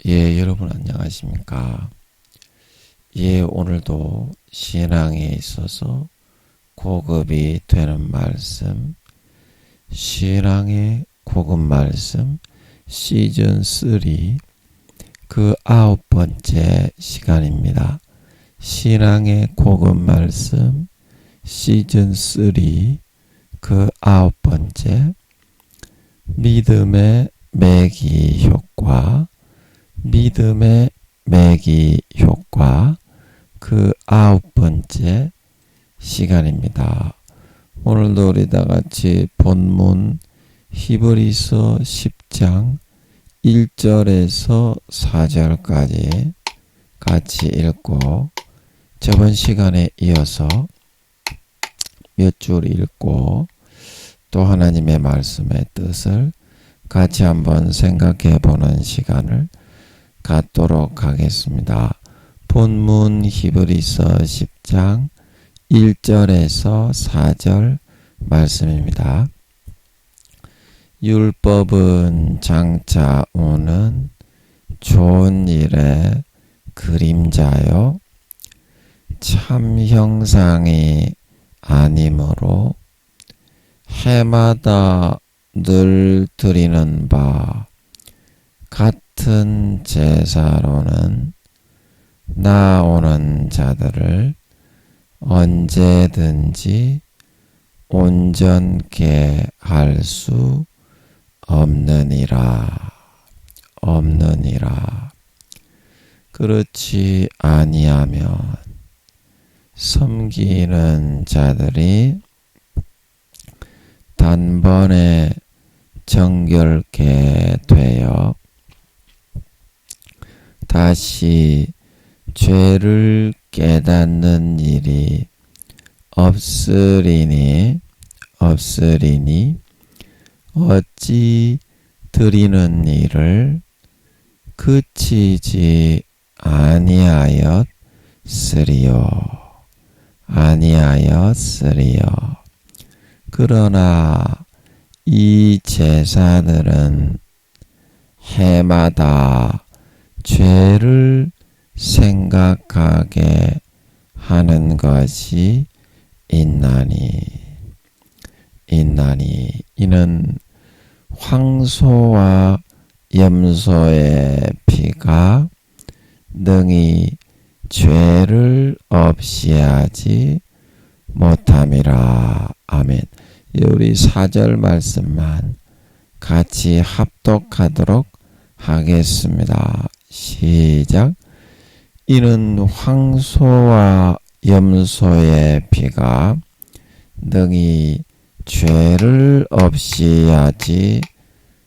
여러분 안녕하십니까? 오늘도 신앙에 있어서 고급이 되는 말씀, 신앙의 고급 말씀 시즌 3 그 9번째 시간입니다. 신앙의 고급 말씀 시즌 3 그 9번째 믿음의 매기 효과, 믿음의 매기 효과 그 9번째 시간입니다. 오늘도 우리 다 같이 본문 히브리서 10장 1절에서 4절까지 같이 읽고 저번 시간에 이어서 몇 줄 읽고 또 하나님의 말씀의 뜻을 같이 한번 생각해 보는 시간을 갖도록 하겠습니다. 본문 히브리서 10장 1절에서 4절 말씀입니다. 율법은 장차 오는 좋은 일의 그림자요 참 형상이 아니므로 해마다 늘 드리는 바 같은 제사로는 나오는 자들을 언제든지 온전케 할 수 없느니라. 그렇지 아니하면 섬기는 자들이 단번에 정결케 되어 다시 죄를 깨닫는 일이 없으리니 어찌 드리는 일을 그치지 아니하였으리요. 그러나 이 제사들은 해마다 죄를 생각하게 하는 것이 있나니 이는 황소와 염소의 피가 능히 죄를 없이 하지 못함이라. 아멘. 우리 4절 말씀만 같이 합독하도록 하겠습니다. 시작. 이는 황소와 염소의 피가 능히 죄를 없이 하지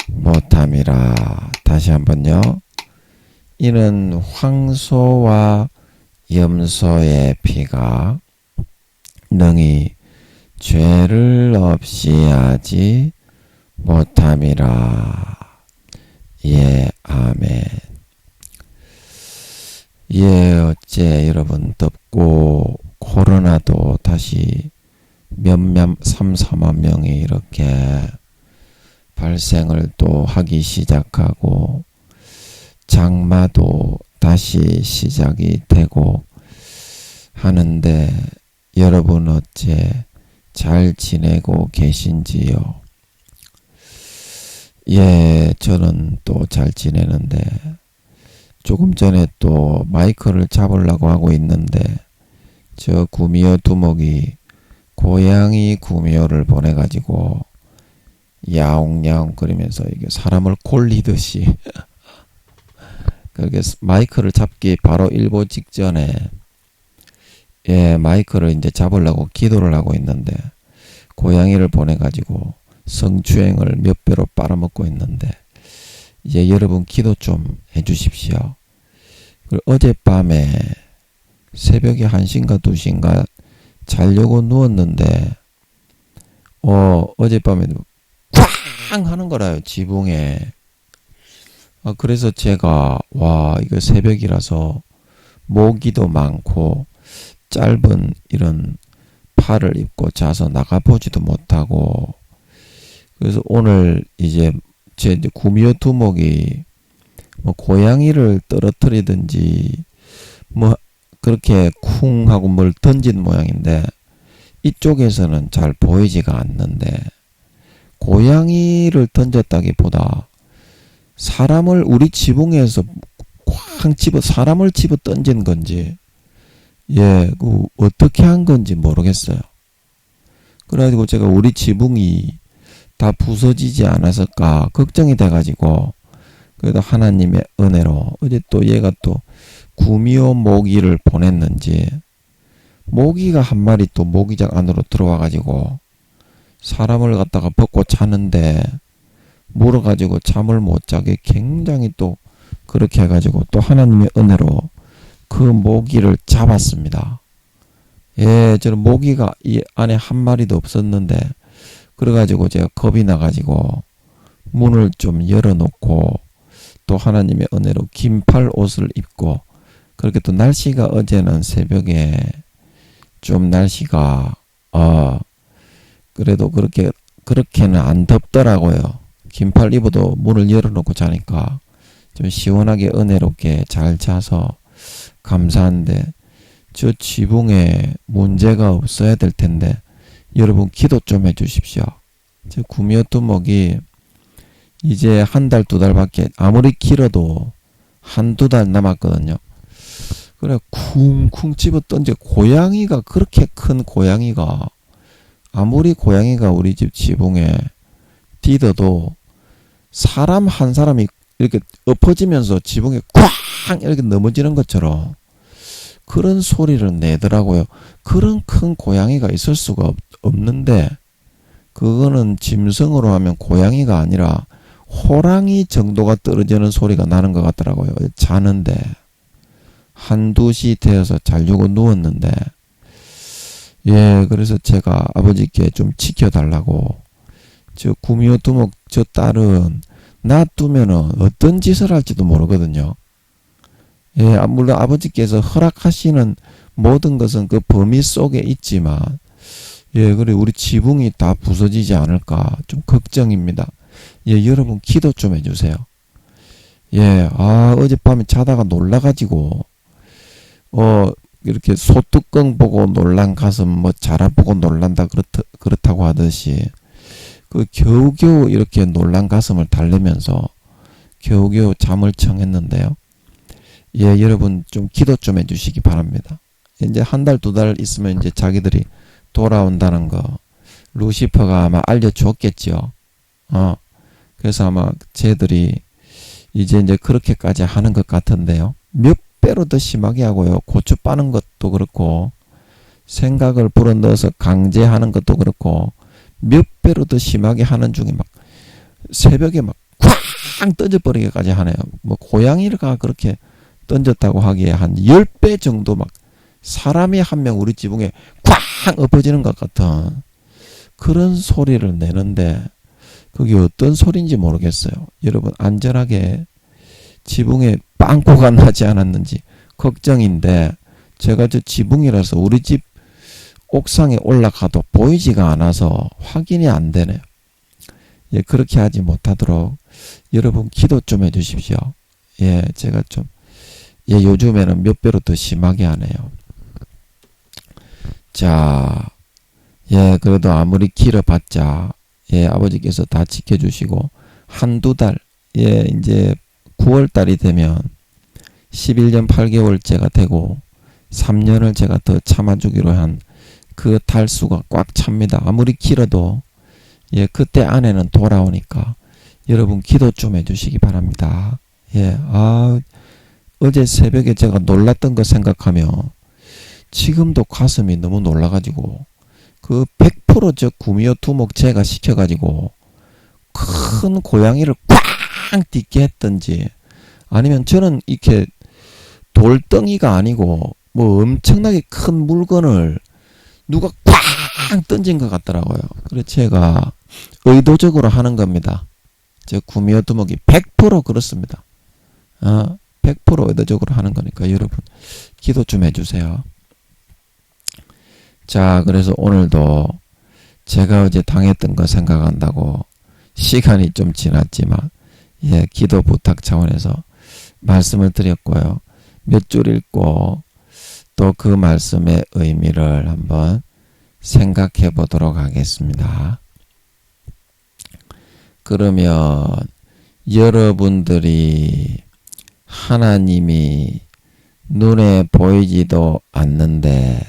못함이라. 다시 한번요. 이는 황소와 염소의 피가 능히 죄를 없이 하지 못함이라. 아멘. 어째 여러분 덥고 코로나도 다시 몇몇 3-4만 명이 이렇게 발생을 또 하기 시작하고 장마도 다시 시작이 되고 하는데 여러분 어째 잘 지내고 계신지요? 저는 또 잘 지내는데 조금 전에 또 마이크를 잡으려고 하고 있는데 저 구미호 두목이 고양이 구미호를 보내가지고 야옹야옹 거리면서 이게 사람을 콜리듯이 그렇게 마이크를 잡기 바로 일보 직전에 마이크를 이제 잡으려고 기도를 하고 있는데 고양이를 보내가지고 성추행을 몇 배로 빨아먹고 있는데 여러분 기도 좀 해주십시오. 그리고 어젯밤에 새벽에 1시인가 2시인가 자려고 누웠는데 어젯밤에 쾅 하는 거라요. 지붕에. 그래서 제가 이거 새벽이라서 모기도 많고 짧은 이런 팔을 입고 자서 나가보지도 못하고 그래서 오늘 이제 제 구미호 두목이 뭐 고양이를 떨어뜨리든지 뭐 그렇게 쿵 하고 뭘 던진 모양인데 이쪽에서는 잘 보이지가 않는데 고양이를 던졌다기보다 사람을 우리 지붕에서 쾅 집어 사람을 집어 던진 건지 그 어떻게 한 건지 모르겠어요. 그래가지고 제가 우리 지붕이 다 부서지지 않았을까 걱정이 돼가지고 그래도 하나님의 은혜로 어제 또 얘가 또 구미호 모기를 보냈는지 모기가 한 마리 또 모기장 안으로 들어와가지고 사람을 갖다가 벗고 자는데 물어가지고 잠을 못 자게 굉장히 또 그렇게 해가지고 또 하나님의 은혜로 그 모기를 잡았습니다. 저는 모기가 이 안에 한 마리도 없었는데 그래가지고 제가 겁이 나가지고 문을 좀 열어놓고 또 하나님의 은혜로 긴팔 옷을 입고 그렇게 또 날씨가 어제는 새벽에 좀 날씨가 그래도 그렇게는 안 덥더라고요. 긴팔 입어도 문을 열어놓고 자니까 좀 시원하게 은혜롭게 잘 자서 감사한데 저 지붕에 문제가 없어야 될 텐데 여러분 기도 좀 해주십시오. 저 구미호 두목이 이제 한 달, 두 달밖에 아무리 길어도 한두 달 남았거든요. 그래 쿵쿵 집어 던져 고양이가 그렇게 큰 고양이가 아무리 고양이가 우리 집 지붕에 디뎌도 사람 한 사람이 이렇게 엎어지면서 지붕에 쾅 이렇게 넘어지는 것처럼 그런 소리를 내더라고요. 그런 큰 고양이가 있을 수가 없는데 그거는 짐승으로 하면 고양이가 아니라 호랑이 정도가 떨어지는 소리가 나는 것 같더라고요. 자는데 한두 시 되어서 자려고 누웠는데 그래서 제가 아버지께 좀 지켜달라고 저 구미호 두목 저 딸은 놔두면은 어떤 짓을 할지도 모르거든요. 물론 아버지께서 허락하시는 모든 것은 그 범위 속에 있지만 그래 우리 지붕이 다 부서지지 않을까 좀 걱정입니다. 여러분 기도 좀 해주세요. 어젯밤에 자다가 놀라가지고 이렇게 소뚜껑 보고 놀란 가슴 뭐 자라 보고 놀란다 그렇다고 하듯이 그 겨우겨우 이렇게 놀란 가슴을 달래면서 겨우겨우 잠을 청했는데요. 여러분 좀 기도 좀 해주시기 바랍니다. 이제 한 달, 두 달 있으면 이제 자기들이 돌아온다는 거 루시퍼가 아마 알려줬겠죠. 그래서 아마 쟤들이 이제 그렇게까지 하는 것 같은데요. 몇 배로 더 심하게 하고요. 고추 빠는 것도 그렇고 생각을 불어넣어서 강제하는 것도 그렇고 몇 배로 더 심하게 하는 중에 막 새벽에 막 쾅 던져버리기까지 하네요. 뭐 고양이가 그렇게 던졌다고 하기에 한 10배 정도 막 사람이 한 명 우리 지붕에 쾅 엎어지는 것 같은 그런 소리를 내는데 그게 어떤 소리인지 모르겠어요. 여러분 안전하게 지붕에 빵꾸가 나지 않았는지 걱정인데 제가 저 지붕이라서 우리 집 옥상에 올라가도 보이지가 않아서 확인이 안 되네요. 그렇게 하지 못하도록 여러분 기도 좀 해주십시오. 제가 좀 요즘에는 몇 배로 더 심하게 하네요. 자, 그래도 아무리 길어봤자 아버지께서 다 지켜주시고 한두 달, 이제 9월달이 되면 11년 8개월째가 되고 3년을 제가 더 참아주기로 한 그 달수가 꽉 찹니다. 아무리 길어도 그때 안에는 돌아오니까 여러분 기도 좀 해주시기 바랍니다. 어제 새벽에 제가 놀랐던 거 생각하며 지금도 가슴이 너무 놀라가지고 그 100% 저 구미호 두목 제가 시켜가지고 큰 고양이를 꽝 딛게 했던지 아니면 저는 이렇게 돌덩이가 아니고 뭐 엄청나게 큰 물건을 누가 꽝 던진 것 같더라고요. 그래서 제가 의도적으로 하는 겁니다. 저 구미호 두목이 100% 그렇습니다. 100% 의도적으로 하는 거니까 여러분 기도 좀 해주세요. 자, 그래서 오늘도 제가 어제 당했던 거 생각한다고 시간이 좀 지났지만 기도 부탁 차원에서 말씀을 드렸고요. 몇 줄 읽고 또 그 말씀의 의미를 한번 생각해 보도록 하겠습니다. 그러면 여러분들이 하나님이 눈에 보이지도 않는데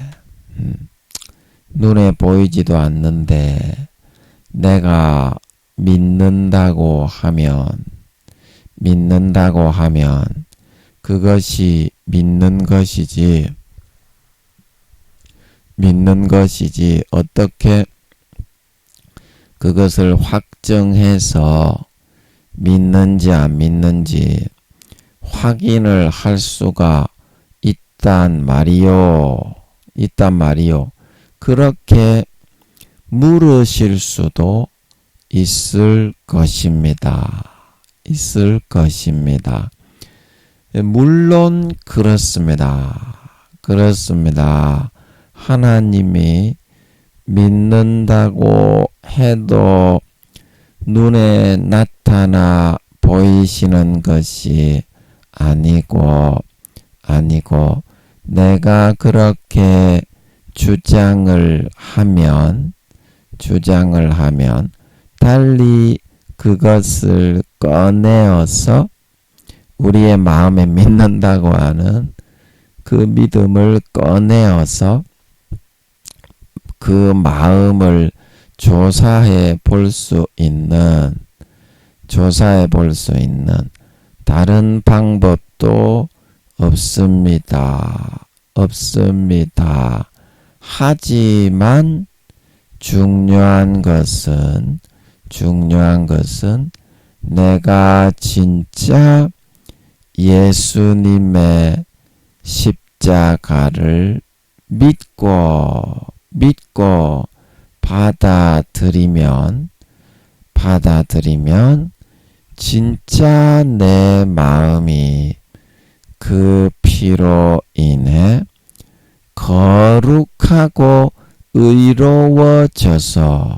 내가 믿는다고 하면 그것이 믿는 것이지 어떻게 그것을 확정해서 믿는지 안 믿는지 확인을 할 수가 있단 말이요. 그렇게 물으실 수도 있을 것입니다. 물론 그렇습니다. 하나님이 믿는다고 해도 눈에 나타나 보이시는 것이 아니고 내가 그렇게 주장을 하면 달리 그것을 꺼내어서 우리의 마음에 믿는다고 하는 그 믿음을 꺼내어서 그 마음을 조사해 볼 수 있는 다른 방법도 없습니다. 하지만 중요한 것은 내가 진짜 예수님의 십자가를 믿고 받아들이면 진짜 내 마음이 그 피로 인해 거룩하고 의로워져서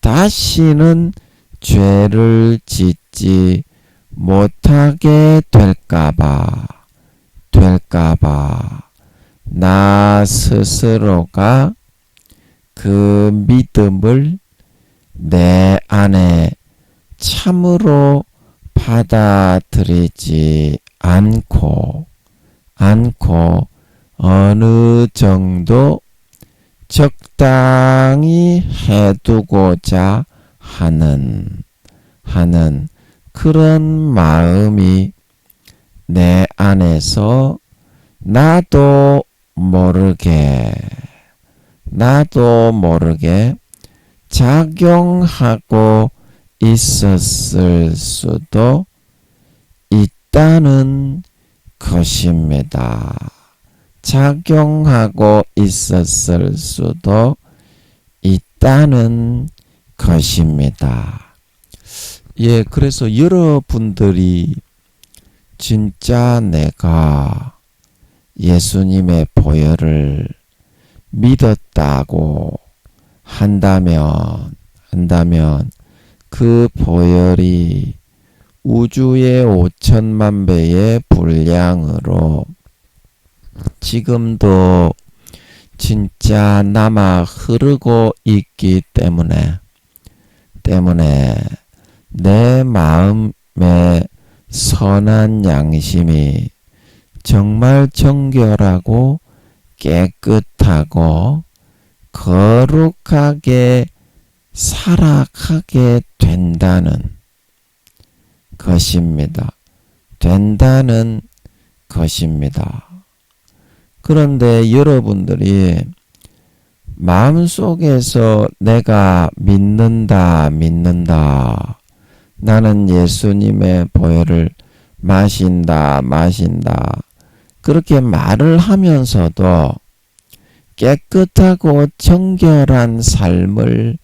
다시는 죄를 짓지 못하게 될까봐 나 스스로가 그 믿음을 내 안에 참으로 받아들이지 않고 어느 정도 적당히 해두고자 하는 그런 마음이 내 안에서 나도 모르게 작용하고 있었을 수도 있다는 것입니다. 작용하고 있었을 수도 있다는 것입니다. 예, 그래서 여러분들이 진짜 내가 예수님의 보혈을 믿었다고 한다면 그 보혈이 우주의 5천만 배의 분량으로 지금도 진짜 남아 흐르고 있기 때문에 내 마음의 선한 양심이 정말 정결하고 깨끗하고 거룩하게 살아가게 된다는 것입니다. 그런데 여러분들이 마음속에서 내가 믿는다. 나는 예수님의 보혈을 마신다. 그렇게 말을 하면서도 깨끗하고 정결한 삶을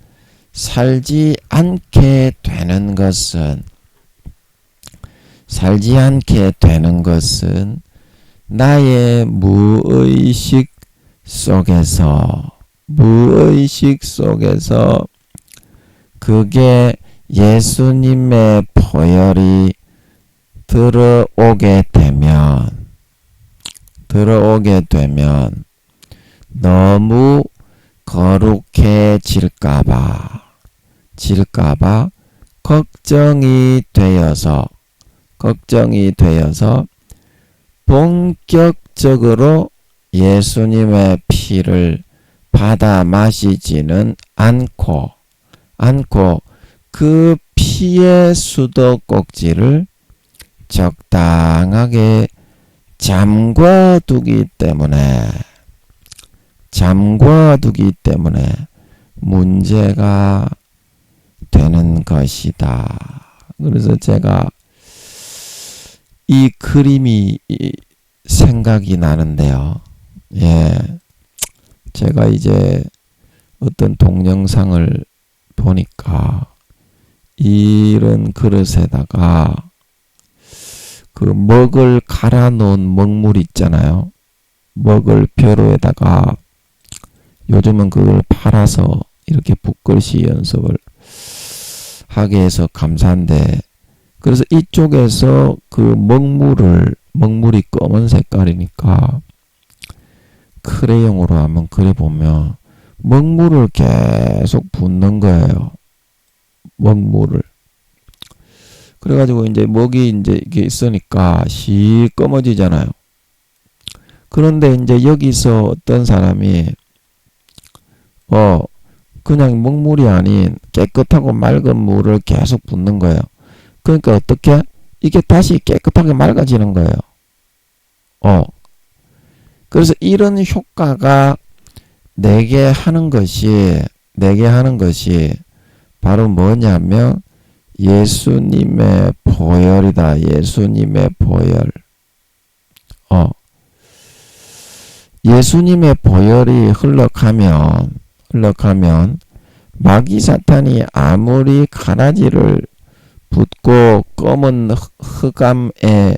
살지 않게 되는 것은 나의 무의식 속에서 그게 예수님의 보혈이 들어오게 되면 너무 거룩해질까봐 걱정이 되어서 본격적으로 예수님의 피를 받아 마시지는 않고 그 피의 수도꼭지를 적당하게 잠궈두기 때문에 문제가 되는 것이다. 그래서 제가 이 그림이 생각이 나는데요. 예. 제가 이제 어떤 동영상을 보니까 이런 그릇에다가 그 먹을 갈아 놓은 먹물 있잖아요. 먹을 벼루에다가 요즘은 그걸 팔아서 이렇게 붓글씨 연습을 하게 해서 감사한데, 그래서 이쪽에서 그 먹물이 검은 색깔이니까 크레용으로 한번 그려보면 먹물을 계속 붓는 거예요. 먹물을. 그래가지고 이제 먹이 이제 이게 있으니까 시꺼머지잖아요. 그런데 이제 여기서 어떤 사람이 그냥 먹물이 아닌 깨끗하고 맑은 물을 계속 붓는 거예요. 그러니까 어떻게? 이게 다시 깨끗하게 맑아지는 거예요. 그래서 이런 효과가 내게 하는 것이 바로 뭐냐면 예수님의 보혈이다. 예수님의 보혈. 예수님의 보혈이 흘러가면 마귀 사탄이 아무리 가라지를 붓고 검은 흑암에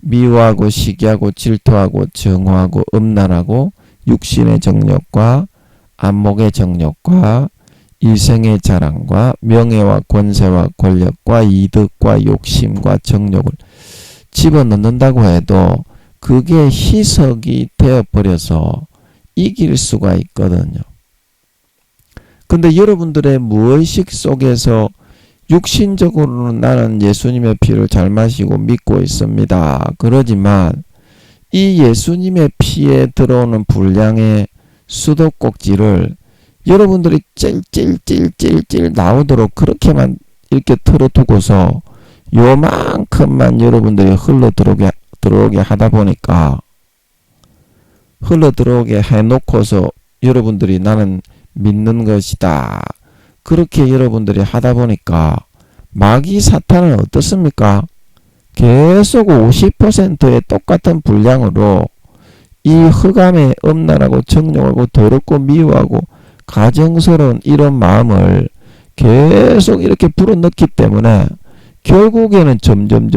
미워하고 시기하고 질투하고 정오하고 음란하고 육신의 정욕과 안목의 정욕과 일생의 자랑과 명예와 권세와 권력과 이득과 욕심과 정욕을 집어넣는다고 해도 그게 희석이 되어버려서 이길 수가 있거든요. 근데 여러분들의 무의식 속에서 육신적으로는 나는 예수님의 피를 잘 마시고 믿고 있습니다. 그러지만 이 예수님의 피에 들어오는 분량의 수도꼭지를 여러분들이 찔찔찔찔찔 나오도록 그렇게만 이렇게 틀어두고서 요만큼만 여러분들이 흘러들어오게 하다 보니까, 흘러들어오게 해놓고서 여러분들이 나는 믿는 것이다, 그렇게 여러분들이 하다 보니까 마귀 사탄은 어떻습니까? 계속 50%의 똑같은 분량으로 이 흑암에 음란하고 정욕하고 더럽고 미워하고 가정스러운 이런 마음을 계속 이렇게 불어넣기 때문에 결국에는 점점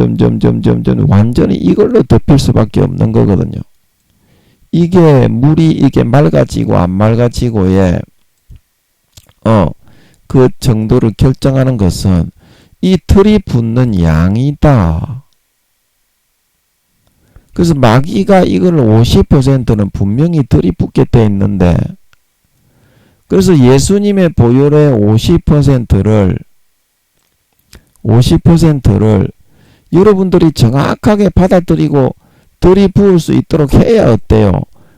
완전히 이걸로 덮일 수밖에 없는 거거든요. 이게 물이 이게 맑아지고 안 맑아지고의 그 정도를 결정하는 것은 이 틀이 붓는 양이다. 그래서 마귀가 이걸 50%는 분명히 틀이 붓게 돼 있는데, 그래서 예수님의 보혈의 50%를 여러분들이 정확하게 받아들이고 들이부을 수 있도록 해야 어때요?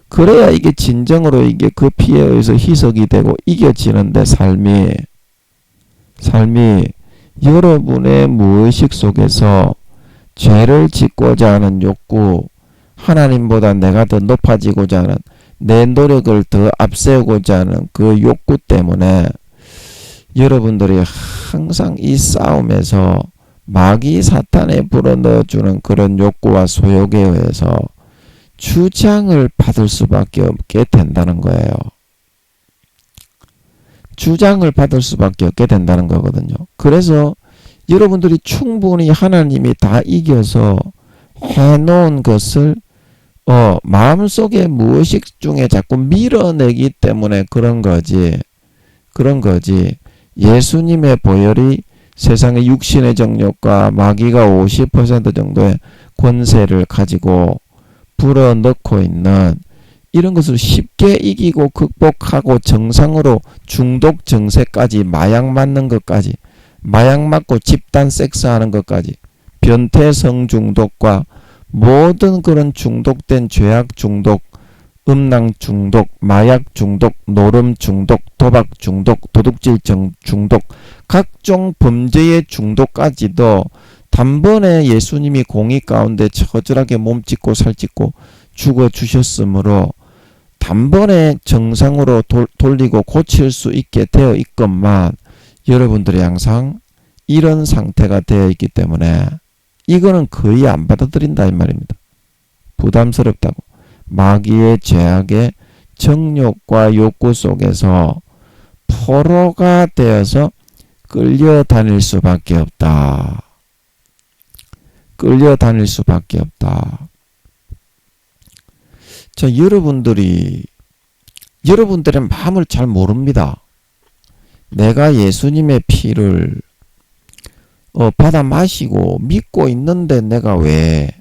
그래야 이게 진정으로 이게 그 피에 의해서 희석이 되고 이겨지는데, 삶이 여러분의 무의식 속에서 죄를 짓고자 하는 욕구, 하나님보다 내가 더 높아지고자 하는 내 노력을 더 앞세우고자 하는 그 욕구 때문에 여러분들이 항상 이 싸움에서 마귀 사탄에 불어넣어주는 그런 욕구와 소욕에 의해서 주장을 받을 수밖에 없게 된다는 거예요. 주장을 받을 수밖에 없게 된다는 거거든요. 그래서 여러분들이 충분히 하나님이 다 이겨서 해놓은 것을 마음속에 무의식 중에 자꾸 밀어내기 때문에 그런 거지. 예수님의 보혈이 세상의 육신의 정욕과 마귀가 50% 정도의 권세를 가지고 불어넣고 있는 이런 것을 쉽게 이기고 극복하고 정상으로 중독 증세까지 마약 맞는 것까지 마약 맞고 집단 섹스하는 것까지 변태 성중독과 모든 그런 중독된 죄악 중독, 음란 중독, 마약 중독, 노름 중독, 도박 중독, 도둑질 중독, 각종 범죄의 중독까지도 단번에 예수님이 공의 가운데 처절하게 몸짓고 살짓고 죽어주셨으므로 단번에 정상으로 돌리고 고칠 수 있게 되어 있건만 여러분들이 항상 이런 상태가 되어 있기 때문에 이거는 거의 안 받아들인다 이 말입니다. 부담스럽다고. 마귀의 죄악의 정욕과 욕구 속에서 포로가 되어서 끌려다닐 수밖에 없다. 끌려다닐 수밖에 없다. 여러분들의 마음을 잘 모릅니다. 내가 예수님의 피를 받아 마시고 믿고 있는데 내가 왜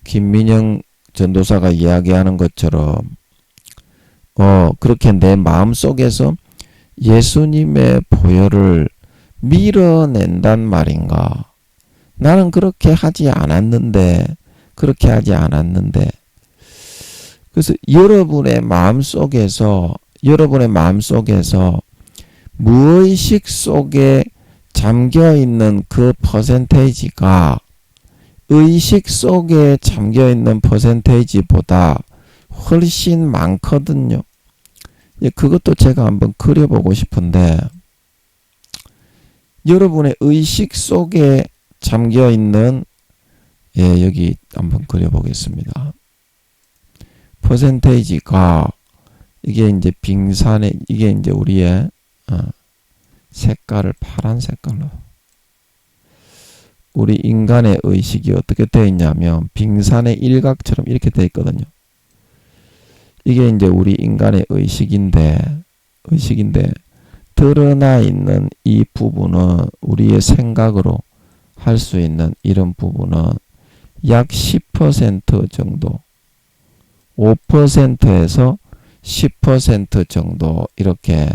김민영 전도사가 이야기하는 것처럼 그렇게 내 마음속에서 예수님의 보혈을 밀어낸단 말인가? 나는 그렇게 하지 않았는데 그래서 여러분의 마음속에서 무의식 속에 잠겨있는 그 퍼센테이지가 의식 속에 잠겨있는 퍼센테이지보다 훨씬 많거든요. 그것도 제가 한번 그려보고 싶은데 여러분의 의식 속에 잠겨있는 여기 한번 그려보겠습니다. 퍼센테이지가 이게 이제 빙산의 이게 이제 우리의 색깔을 파란 색깔로 우리 인간의 의식이 어떻게 되어 있냐면 빙산의 일각처럼 이렇게 되어 있거든요. 이게 이제 우리 인간의 의식인데 드러나 있는 이 부분은 우리의 생각으로 할 수 있는 이런 부분은 약 10% 정도 5%에서 10% 정도 이렇게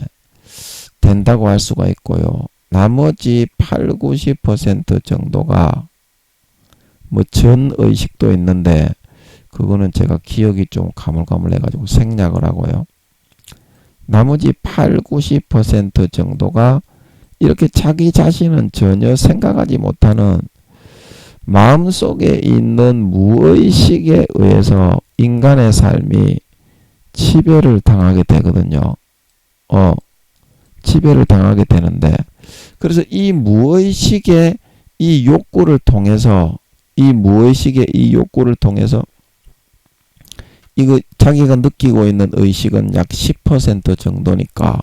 된다고 할 수가 있고요. 나머지 80-90% 정도가 뭐 전의식도 있는데 그거는 제가 기억이 좀 가물가물해가지고 생략을 하고요. 나머지 80-90% 정도가 이렇게 자기 자신은 전혀 생각하지 못하는 마음속에 있는 무의식에 의해서 인간의 삶이 지배를 당하게 되거든요. 지배를 당하게 되는데 그래서 이 무의식의 이 욕구를 통해서 이거 자기가 느끼고 있는 의식은 약 10% 정도니까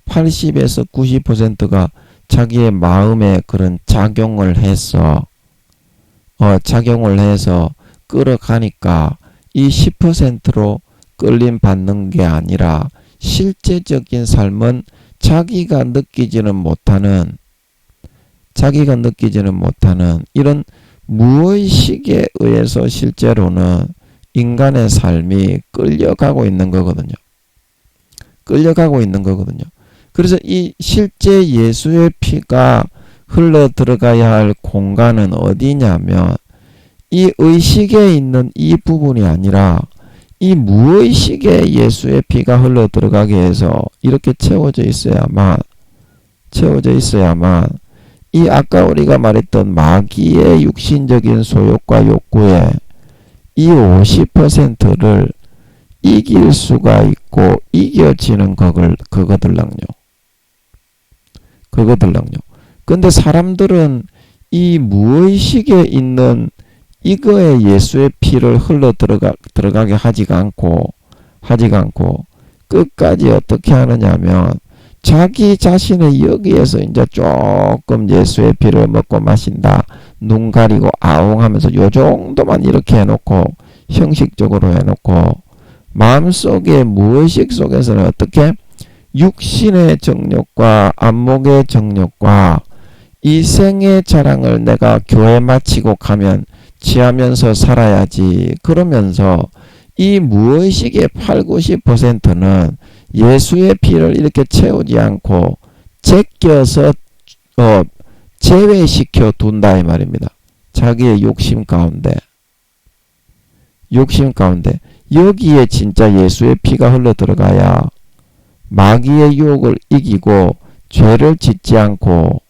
80에서 90%가 자기의 마음에 그런 작용을 해서 끌어가니까 이 10%로 끌림 받는 게 아니라 실제적인 삶은 자기가 느끼지는 못하는 이런 무의식에 의해서 실제로는 인간의 삶이 끌려가고 있는 거거든요. 그래서 이 실제 예수의 피가 흘러 들어가야 할 공간은 어디냐면 이 의식에 있는 이 부분이 아니라 이 무의식에 예수의 피가 흘러 들어가게 해서 이렇게 채워져 있어야만 이 아까 우리가 말했던 마귀의 육신적인 소욕과 욕구에 이 50%를 이길 수가 있고 이겨지는 그거들랑요. 근데 사람들은 이 무의식에 있는 이거에 예수의 피를 흘러 들어가게 하지가 않고 끝까지 어떻게 하느냐면 자기 자신의 여기에서 이제 조금 예수의 피를 먹고 마신다. 눈 가리고 아웅하면서 요 정도만 이렇게 해놓고 형식적으로 해놓고 마음속에 무의식 속에서는 어떻게 육신의 정욕과 안목의 정욕과 이 생의 자랑을 내가 교회 마치고 가면 취하면서 살아야지. 그러면서 이 무의식의 8, 90%는 예수의 피를 이렇게 채우지 않고 제껴서 제외시켜 둔다 이 말입니다. 자기의 욕심 가운데 여기에 진짜 예수의 피가 흘러 들어가야 마귀의 유혹을 이기고 죄를 짓지 않고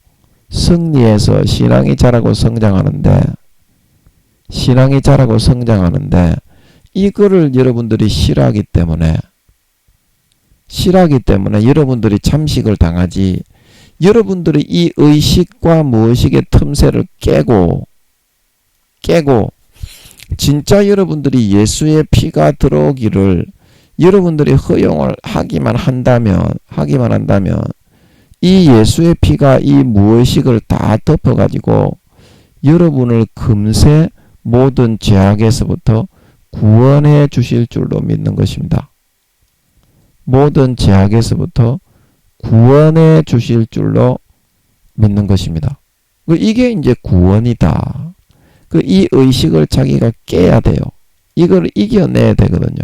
승리해서 신앙이 자라고 성장하는데 이거를 여러분들이 싫어하기 때문에 여러분들이 잠식을 당하지. 여러분들이 이 의식과 무의식의 틈새를 깨고 진짜 여러분들이 예수의 피가 들어오기를 여러분들이 허용을 하기만 한다면 이 예수의 피가 이 무의식을 다 덮어가지고 여러분을 금세 모든 죄악에서부터 구원해 주실 줄로 믿는 것입니다. 모든 죄악에서부터 구원해 주실 줄로 믿는 것입니다. 이게 이제 구원이다. 이 의식을 자기가 깨야 돼요. 이걸 이겨내야 되거든요.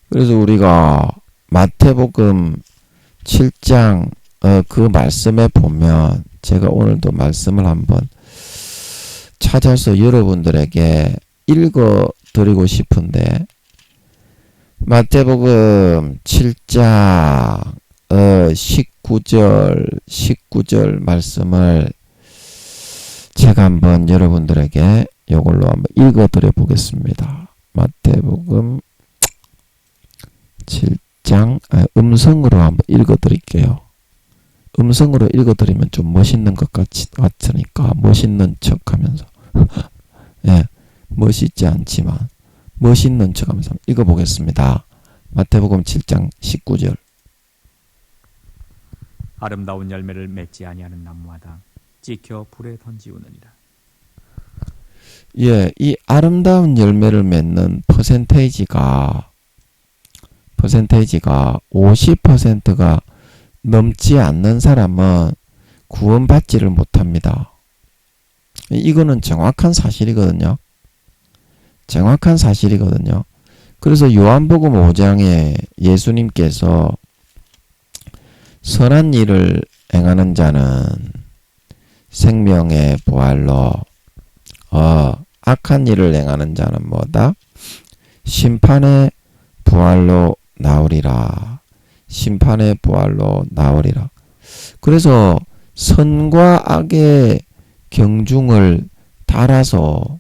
그래서 우리가 마태복음 7장 그 말씀에 보면 제가 오늘도 말씀을 한번 찾아서 여러분들에게 읽어드리고 싶은데 마태복음 7장 19절 말씀을 제가 한번 여러분들에게 이걸로 한번 읽어드려 보겠습니다. 마태복음 7장 음성으로 한번 읽어드릴게요. 음성으로 읽어드리면 좀 멋있는 것 같으니까 멋있는 척하면서 예, 멋있지 않지만 멋있는 척하면서 읽어보겠습니다. 마태복음 7장 19절. 아름다운 열매를 맺지 아니하는 나무마다 찍혀 불에 던지우느니라. 예, 이 아름다운 열매를 맺는 퍼센테이지가 50%가 넘지 않는 사람은 구원받지를 못합니다. 이거는 정확한 사실이거든요. 그래서 요한복음 5장에 예수님께서 선한 일을 행하는 자는 생명의 부활로 악한 일을 행하는 자는 뭐다? 심판의 부활로 나오리라. 그래서 선과 악의 경중을 달아서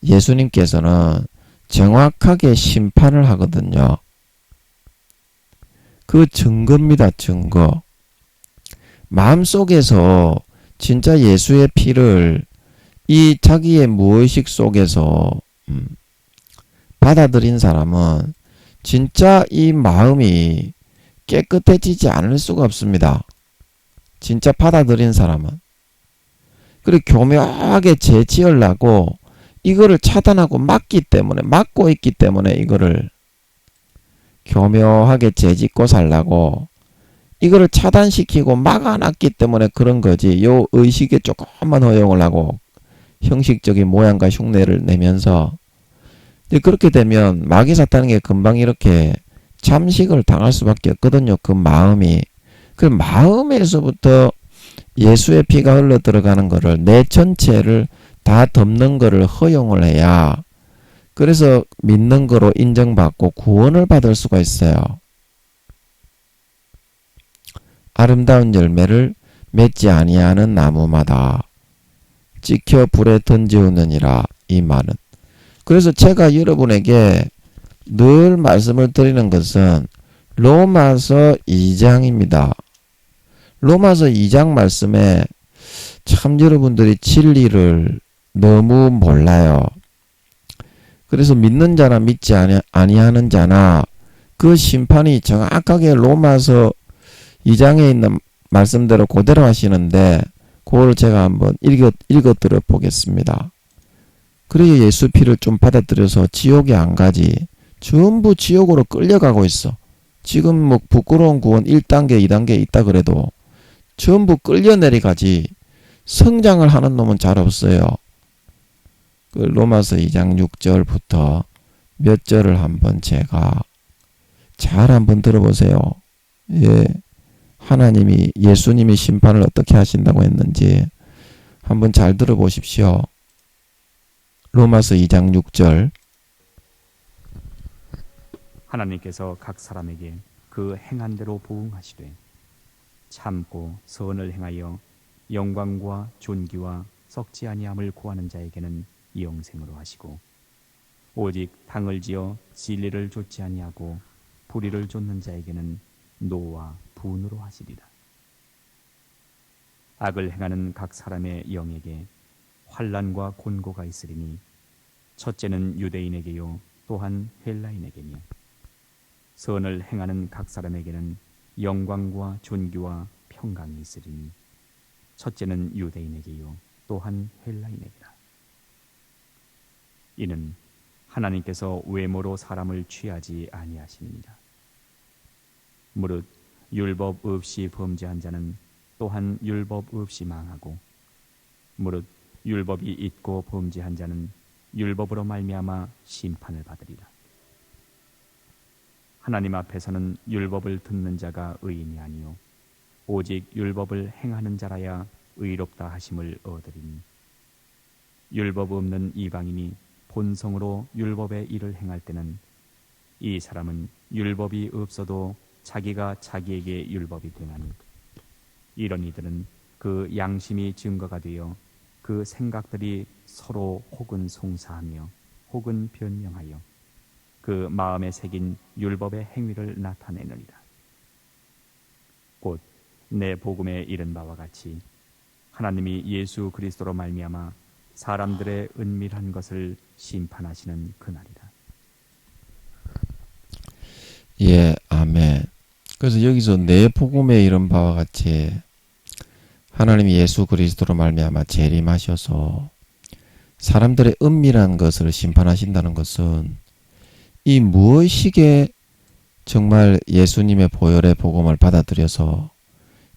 예수님께서는 정확하게 심판을 하거든요. 그 증거입니다. 증거. 마음속에서 진짜 예수의 피를 이 자기의 무의식 속에서 받아들인 사람은 진짜 이 마음이 깨끗해지지 않을 수가 없습니다. 진짜 받아들인 사람은. 그리고 교묘하게 재지으려고 이거를 차단하고 막고 있기 때문에 이거를 교묘하게 재짓고 살라고 이거를 차단시키고 막아놨기 때문에 그런 거지. 요 의식에 조금만 허용을 하고 형식적인 모양과 흉내를 내면서 그렇게 되면 마귀 사탄에게 금방 이렇게 잠식을 당할 수밖에 없거든요. 그 마음이. 그 마음에서부터 예수의 피가 흘러 들어가는 거를 내 전체를 다 덮는 거를 허용을 해야 그래서 믿는 거로 인정받고 구원을 받을 수가 있어요. 아름다운 열매를 맺지 아니하는 나무마다 찍혀 불에 던지우느니라 이 말은. 그래서 제가 여러분에게 늘 말씀을 드리는 것은 로마서 2장입니다. 로마서 2장 말씀에 참 여러분들이 진리를 너무 몰라요. 그래서 믿는 자나 믿지 아니하는 자나 그 심판이 정확하게 로마서 2장에 있는 말씀대로 그대로 하시는데 그걸 제가 한번 읽어드려 보겠습니다. 그래야 예수 피를 좀 받아들여서 지옥에 안 가지. 전부 지옥으로 끌려가고 있어. 지금 뭐 부끄러운 구원 1단계, 2단계 있다 그래도 전부 끌려 내려가지. 성장을 하는 놈은 잘 없어요. 그 로마서 2장 6절부터 몇 절을 한번 제가 잘 한번 들어보세요. 예. 하나님이 예수님이 심판을 어떻게 하신다고 했는지 한번 잘 들어보십시오. 로마서 2장 6절. 하나님께서 각 사람에게 그 행한 대로 보응하시되 참고 선을 행하여 영광과 존귀와 썩지 아니함을 구하는 자에게는 영생으로 하시고 오직 당을 지어 진리를 좇지 아니하고 불의를 좇는 자에게는 노와 분으로 하시리라. 악을 행하는 각 사람의 영에게 환난과 곤고가 있으리니 첫째는 유대인에게요 또한 헬라인에게며 선을 행하는 각 사람에게는 영광과 존귀와 평강이 있으리니 첫째는 유대인에게요 또한 헬라인에게라. 이는 하나님께서 외모로 사람을 취하지 아니하심이니라. 무릇 율법 없이 범죄한 자는 또한 율법 없이 망하고 무릇 율법이 있고 범죄한 자는 율법으로 말미암아 심판을 받으리라. 하나님 앞에서는 율법을 듣는 자가 의인이 아니요 오직 율법을 행하는 자라야 의롭다 하심을 얻으리니 율법 없는 이방인이 본성으로 율법의 일을 행할 때는 이 사람은 율법이 없어도 자기가 자기에게 율법이 되나니 이런 이들은 그 양심이 증거가 되어 그 생각들이 서로 혹은 송사하며 혹은 변명하여 그 마음에 새긴 율법의 행위를 나타내느니라. 곧 내 복음에 이른 바와 같이 하나님이 예수 그리스도로 말미암아 사람들의 은밀한 것을 심판하시는 그날이라. 예, 아멘. 그래서 여기서 내 복음에 이른 바와 같이 하나님이 예수 그리스도로 말미암아 재림하셔서 사람들의 은밀한 것을 심판하신다는 것은 이 무엇이게 정말 예수님의 보혈의 복음을 받아들여서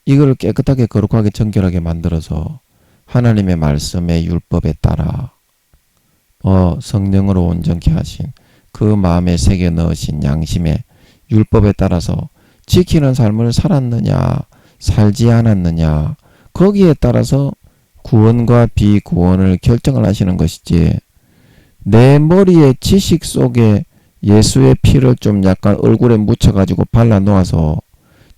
이걸 깨끗하게 거룩하게 정결하게 만들어서 하나님의 말씀의 율법에 따라 성령으로 온전케 하신 그 마음에 새겨 넣으신 양심의 율법에 따라서 지키는 삶을 살았느냐 살지 않았느냐 거기에 따라서 구원과 비구원을 결정을 하시는 것이지 내 머리의 지식 속에 예수의 피를 좀 약간 얼굴에 묻혀가지고 발라놓아서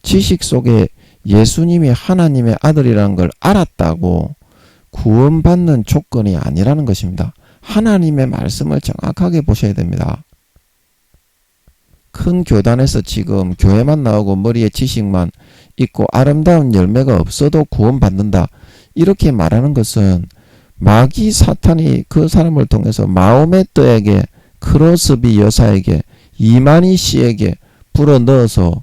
지식 속에 예수님이 하나님의 아들이라는 걸 알았다고 구원받는 조건이 아니라는 것입니다. 하나님의 말씀을 정확하게 보셔야 됩니다. 큰 교단에서 지금 교회만 나오고 머리에 지식만 있고 아름다운 열매가 없어도 구원받는다. 이렇게 말하는 것은 마귀 사탄이 그 사람을 통해서 마호메트에게 크로스비 여사에게 이만희 씨에게 불어넣어서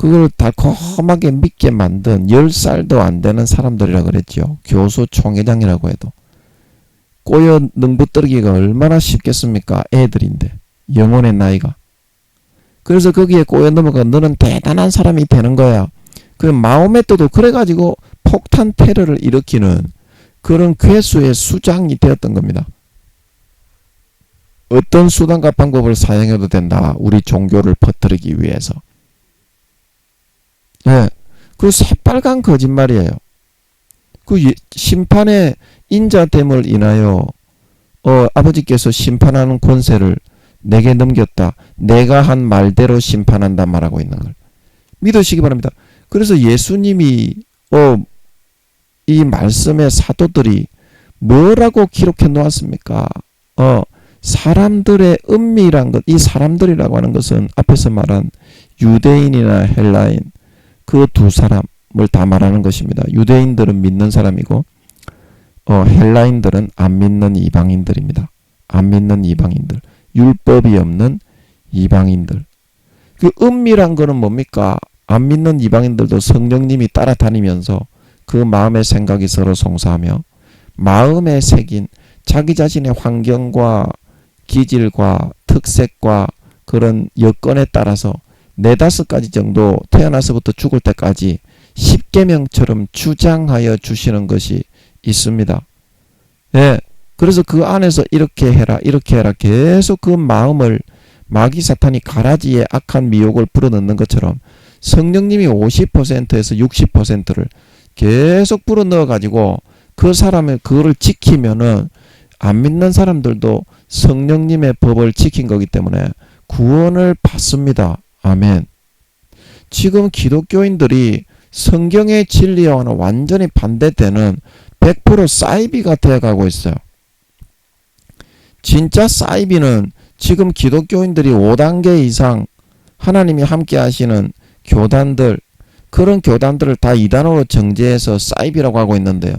그걸 달콤하게 믿게 만든 10살도 안 되는 사람들이라 그랬죠. 교수 총회장이라고 해도. 꼬여 능부뜨리기가 얼마나 쉽겠습니까? 애들인데. 영혼의 나이가. 그래서 거기에 꼬여 넘어가 너는 대단한 사람이 되는 거야. 그 마호메트도 그래가지고 폭탄 테러를 일으키는 그런 괴수의 수장이 되었던 겁니다. 어떤 수단과 방법을 사용해도 된다. 우리 종교를 퍼뜨리기 위해서. 예, 그 새빨간 거짓말이에요. 그 심판의 인자됨을 인하여 아버지께서 심판하는 권세를 내게 넘겼다. 내가 한 말대로 심판한다 말하고 있는 걸 믿으시기 바랍니다. 그래서 예수님이 이 말씀의 사도들이 뭐라고 기록해 놓았습니까? 사람들의 은밀한 것, 이 사람들이라고 하는 것은 앞에서 말한 유대인이나 헬라인 그 두 사람을 다 말하는 것입니다. 유대인들은 믿는 사람이고 헬라인들은 안 믿는 이방인들입니다. 안 믿는 이방인들, 율법이 없는 이방인들. 그 은밀한 거는 뭡니까? 안 믿는 이방인들도 성령님이 따라다니면서 그 마음의 생각이 서로 송사하며 마음에 새긴 자기 자신의 환경과 기질과 특색과 그런 여건에 따라서 4-5가지 정도 태어나서부터 죽을 때까지 10계명처럼 주장하여 주시는 것이 있습니다. 예. 그래서 그 안에서 이렇게 해라 이렇게 해라 계속 그 마음을 마귀 사탄이 가라지에 악한 미혹을 불어넣는 것처럼 성령님이 50%에서 60%를 계속 불어넣어 가지고 그 사람의 그거를 지키면은 안 믿는 사람들도 성령님의 법을 지킨 거기 때문에 구원을 받습니다. 아멘. 지금 기독교인들이 성경의 진리와는 완전히 반대되는 100% 사이비가 되어가고 있어요. 진짜 사이비는 지금 기독교인들이 5단계 이상 하나님이 함께 하시는 교단들, 그런 교단들을 다 2단어로 정제해서 사이비라고 하고 있는데요.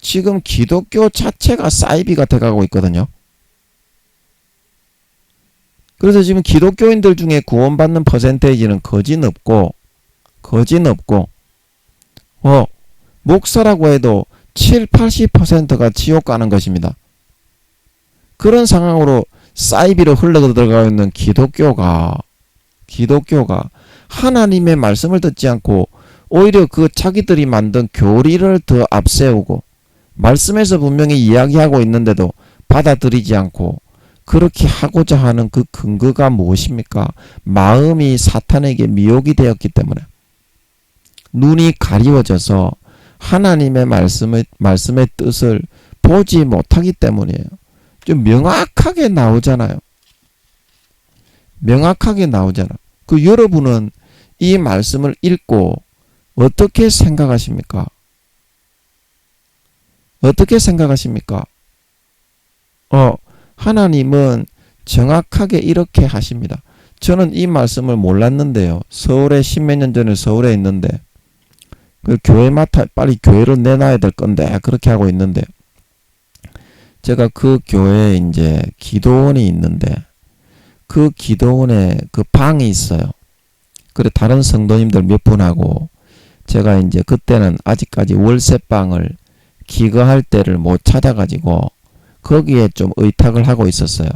지금 기독교 자체가 사이비가 돼가고 있거든요. 그래서 지금 기독교인들 중에 구원받는 퍼센테이지는 거진 없고 목사라고 해도 70-80%가 지옥 가는 것입니다. 그런 상황으로 사이비로 흘러들어가고 있는 기독교가 하나님의 말씀을 듣지 않고 오히려 그 자기들이 만든 교리를 더 앞세우고 말씀에서 분명히 이야기하고 있는데도 받아들이지 않고 그렇게 하고자 하는 그 근거가 무엇입니까? 마음이 사탄에게 미혹이 되었기 때문에 눈이 가리워져서 하나님의 말씀의 뜻을 보지 못하기 때문이에요. 좀 명확하게 나오잖아요. 그 여러분은 이 말씀을 읽고 어떻게 생각하십니까? 하나님은 정확하게 이렇게 하십니다. 저는 이 말씀을 몰랐는데요. 서울에 10몇 년 전에 서울에 있는데 그 교회 빨리 교회를 내놔야 될 건데 그렇게 하고 있는데 제가 그 교회에 이제 기도원이 있는데 그 기도원에 그 방이 있어요. 그래 다른 성도님들 몇 분하고 제가 이제 그때는 아직까지 월세방을 기거할 때를 못 찾아가지고 거기에 좀 의탁을 하고 있었어요.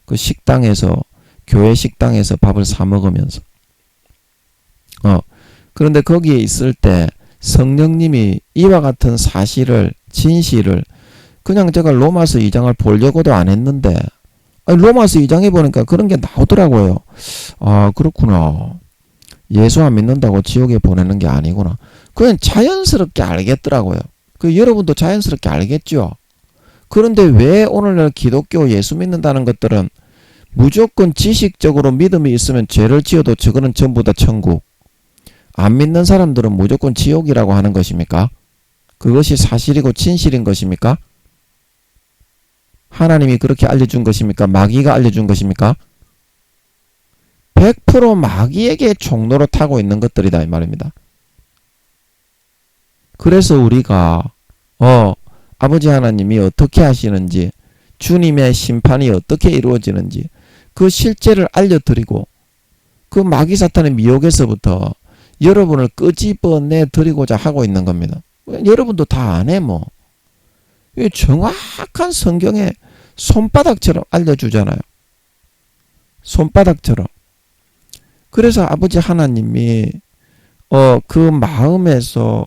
그 식당에서 교회 식당에서 밥을 사 먹으면서 그런데 거기에 있을 때 성령님이 이와 같은 사실을 진실을 그냥 제가 로마서 2장을 보려고도 안 했는데 로마서 2장에 보니까 그런 게 나오더라고요. 아 그렇구나. 예수 안 믿는다고 지옥에 보내는 게 아니구나. 그냥 자연스럽게 알겠더라고요. 그 여러분도 자연스럽게 알겠죠. 그런데 왜 오늘날 기독교 예수 믿는다는 것들은 무조건 지식적으로 믿음이 있으면 죄를 지어도 저거는 전부 다 천국, 안 믿는 사람들은 무조건 지옥이라고 하는 것입니까? 그것이 사실이고 진실인 것입니까? 하나님이 그렇게 알려준 것입니까? 마귀가 알려준 것입니까? 100% 마귀에게 종로로 타고 있는 것들이다 이 말입니다. 그래서 우리가 아버지 하나님이 어떻게 하시는지 주님의 심판이 어떻게 이루어지는지 그 실제를 알려드리고 그 마귀 사탄의 미혹에서부터 여러분을 끄집어내 드리고자 하고 있는 겁니다. 여러분도 다 안 해 뭐. 정확한 성경에 손바닥처럼 알려주잖아요. 손바닥처럼. 그래서 아버지 하나님이 그 마음에서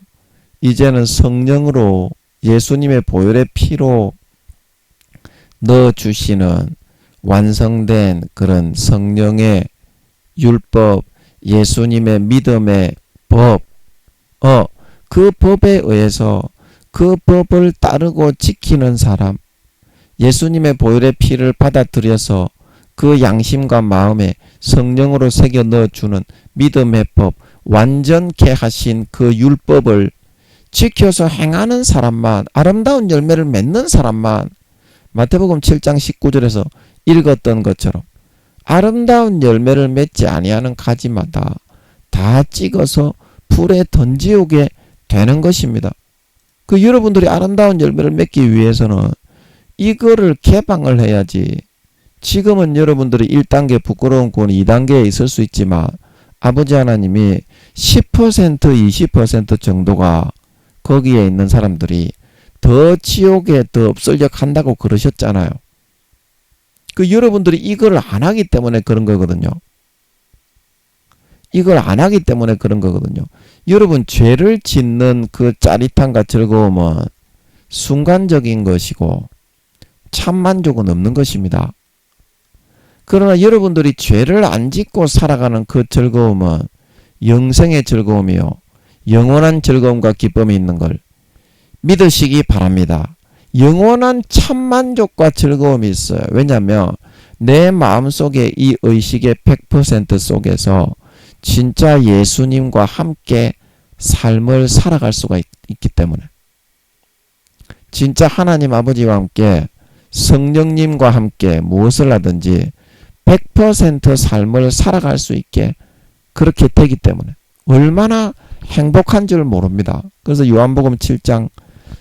이제는 성령으로 예수님의 보혈의 피로 넣어주시는 완성된 그런 성령의 율법, 예수님의 믿음의 법, 그 법에 의해서 그 법을 따르고 지키는 사람, 예수님의 보혈의 피를 받아들여서 그 양심과 마음에 성령으로 새겨 넣어주는 믿음의 법, 완전케 하신 그 율법을 지켜서 행하는 사람만, 아름다운 열매를 맺는 사람만, 마태복음 7장 19절에서 읽었던 것처럼 아름다운 열매를 맺지 아니하는 가지마다 다 찍어서 불에 던지우게 되는 것입니다. 그 여러분들이 아름다운 열매를 맺기 위해서는 이거를 개방을 해야지. 지금은 여러분들이 1단계 부끄러운 구원이 2단계에 있을 수 있지만 아버지 하나님이 10% 20% 정도가 거기에 있는 사람들이 더 지옥에 더 업설력 한다고 그러셨잖아요. 그 여러분들이 이걸 안 하기 때문에 그런 거거든요. 이걸 안 하기 때문에 그런 거거든요. 여러분, 죄를 짓는 그 짜릿함과 즐거움은 순간적인 것이고 참 만족은 없는 것입니다. 그러나 여러분들이 죄를 안 짓고 살아가는 그 즐거움은 영생의 즐거움이요, 영원한 즐거움과 기쁨이 있는 걸 믿으시기 바랍니다. 영원한 참만족과 즐거움이 있어요. 왜냐하면 내 마음속에 이 의식의 100% 속에서 진짜 예수님과 함께 삶을 살아갈 수가 있기 때문에, 진짜 하나님 아버지와 함께 성령님과 함께 무엇을 하든지 100% 삶을 살아갈 수 있게 그렇게 되기 때문에 얼마나 행복한 줄 모릅니다. 그래서 요한복음 7장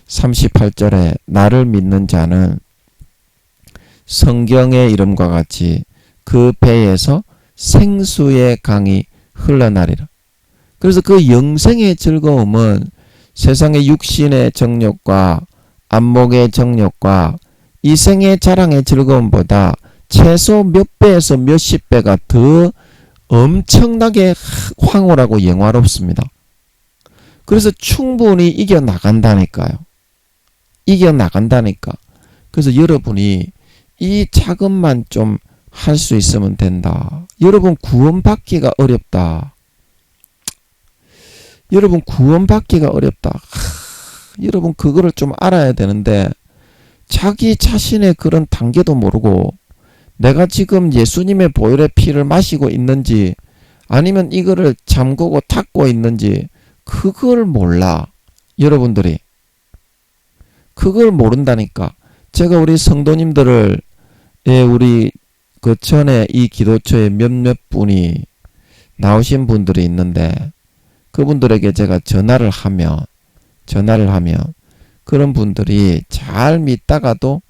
38절에 나를 믿는 자는 성경의 이름과 같이 그 배에서 생수의 강이 흘러나리라. 그래서 그 영생의 즐거움은 세상의 육신의 정욕과 안목의 정욕과 이 생의 자랑의 즐거움보다 최소 몇 배에서 몇십 배가 더 엄청나게 황홀하고 영화롭습니다. 그래서 충분히 이겨나간다니까요. 이겨나간다니까. 그래서 여러분이 이 작업만 좀 할 수 있으면 된다. 여러분, 구원받기가 어렵다. 여러분, 구원받기가 어렵다. 여러분, 그거를 좀 알아야 되는데 자기 자신의 그런 단계도 모르고 내가 지금 예수님의 보혈의 피를 마시고 있는지 아니면 이거를 잠그고 닦고 있는지 그걸 몰라. 여러분들이 그걸 모른다니까. 제가 우리 성도님들을 우리 그 전에 이 기도처에 몇몇 분이 나오신 분들이 있는데 그분들에게 제가 전화를 하면 그런 분들이 잘 믿다가도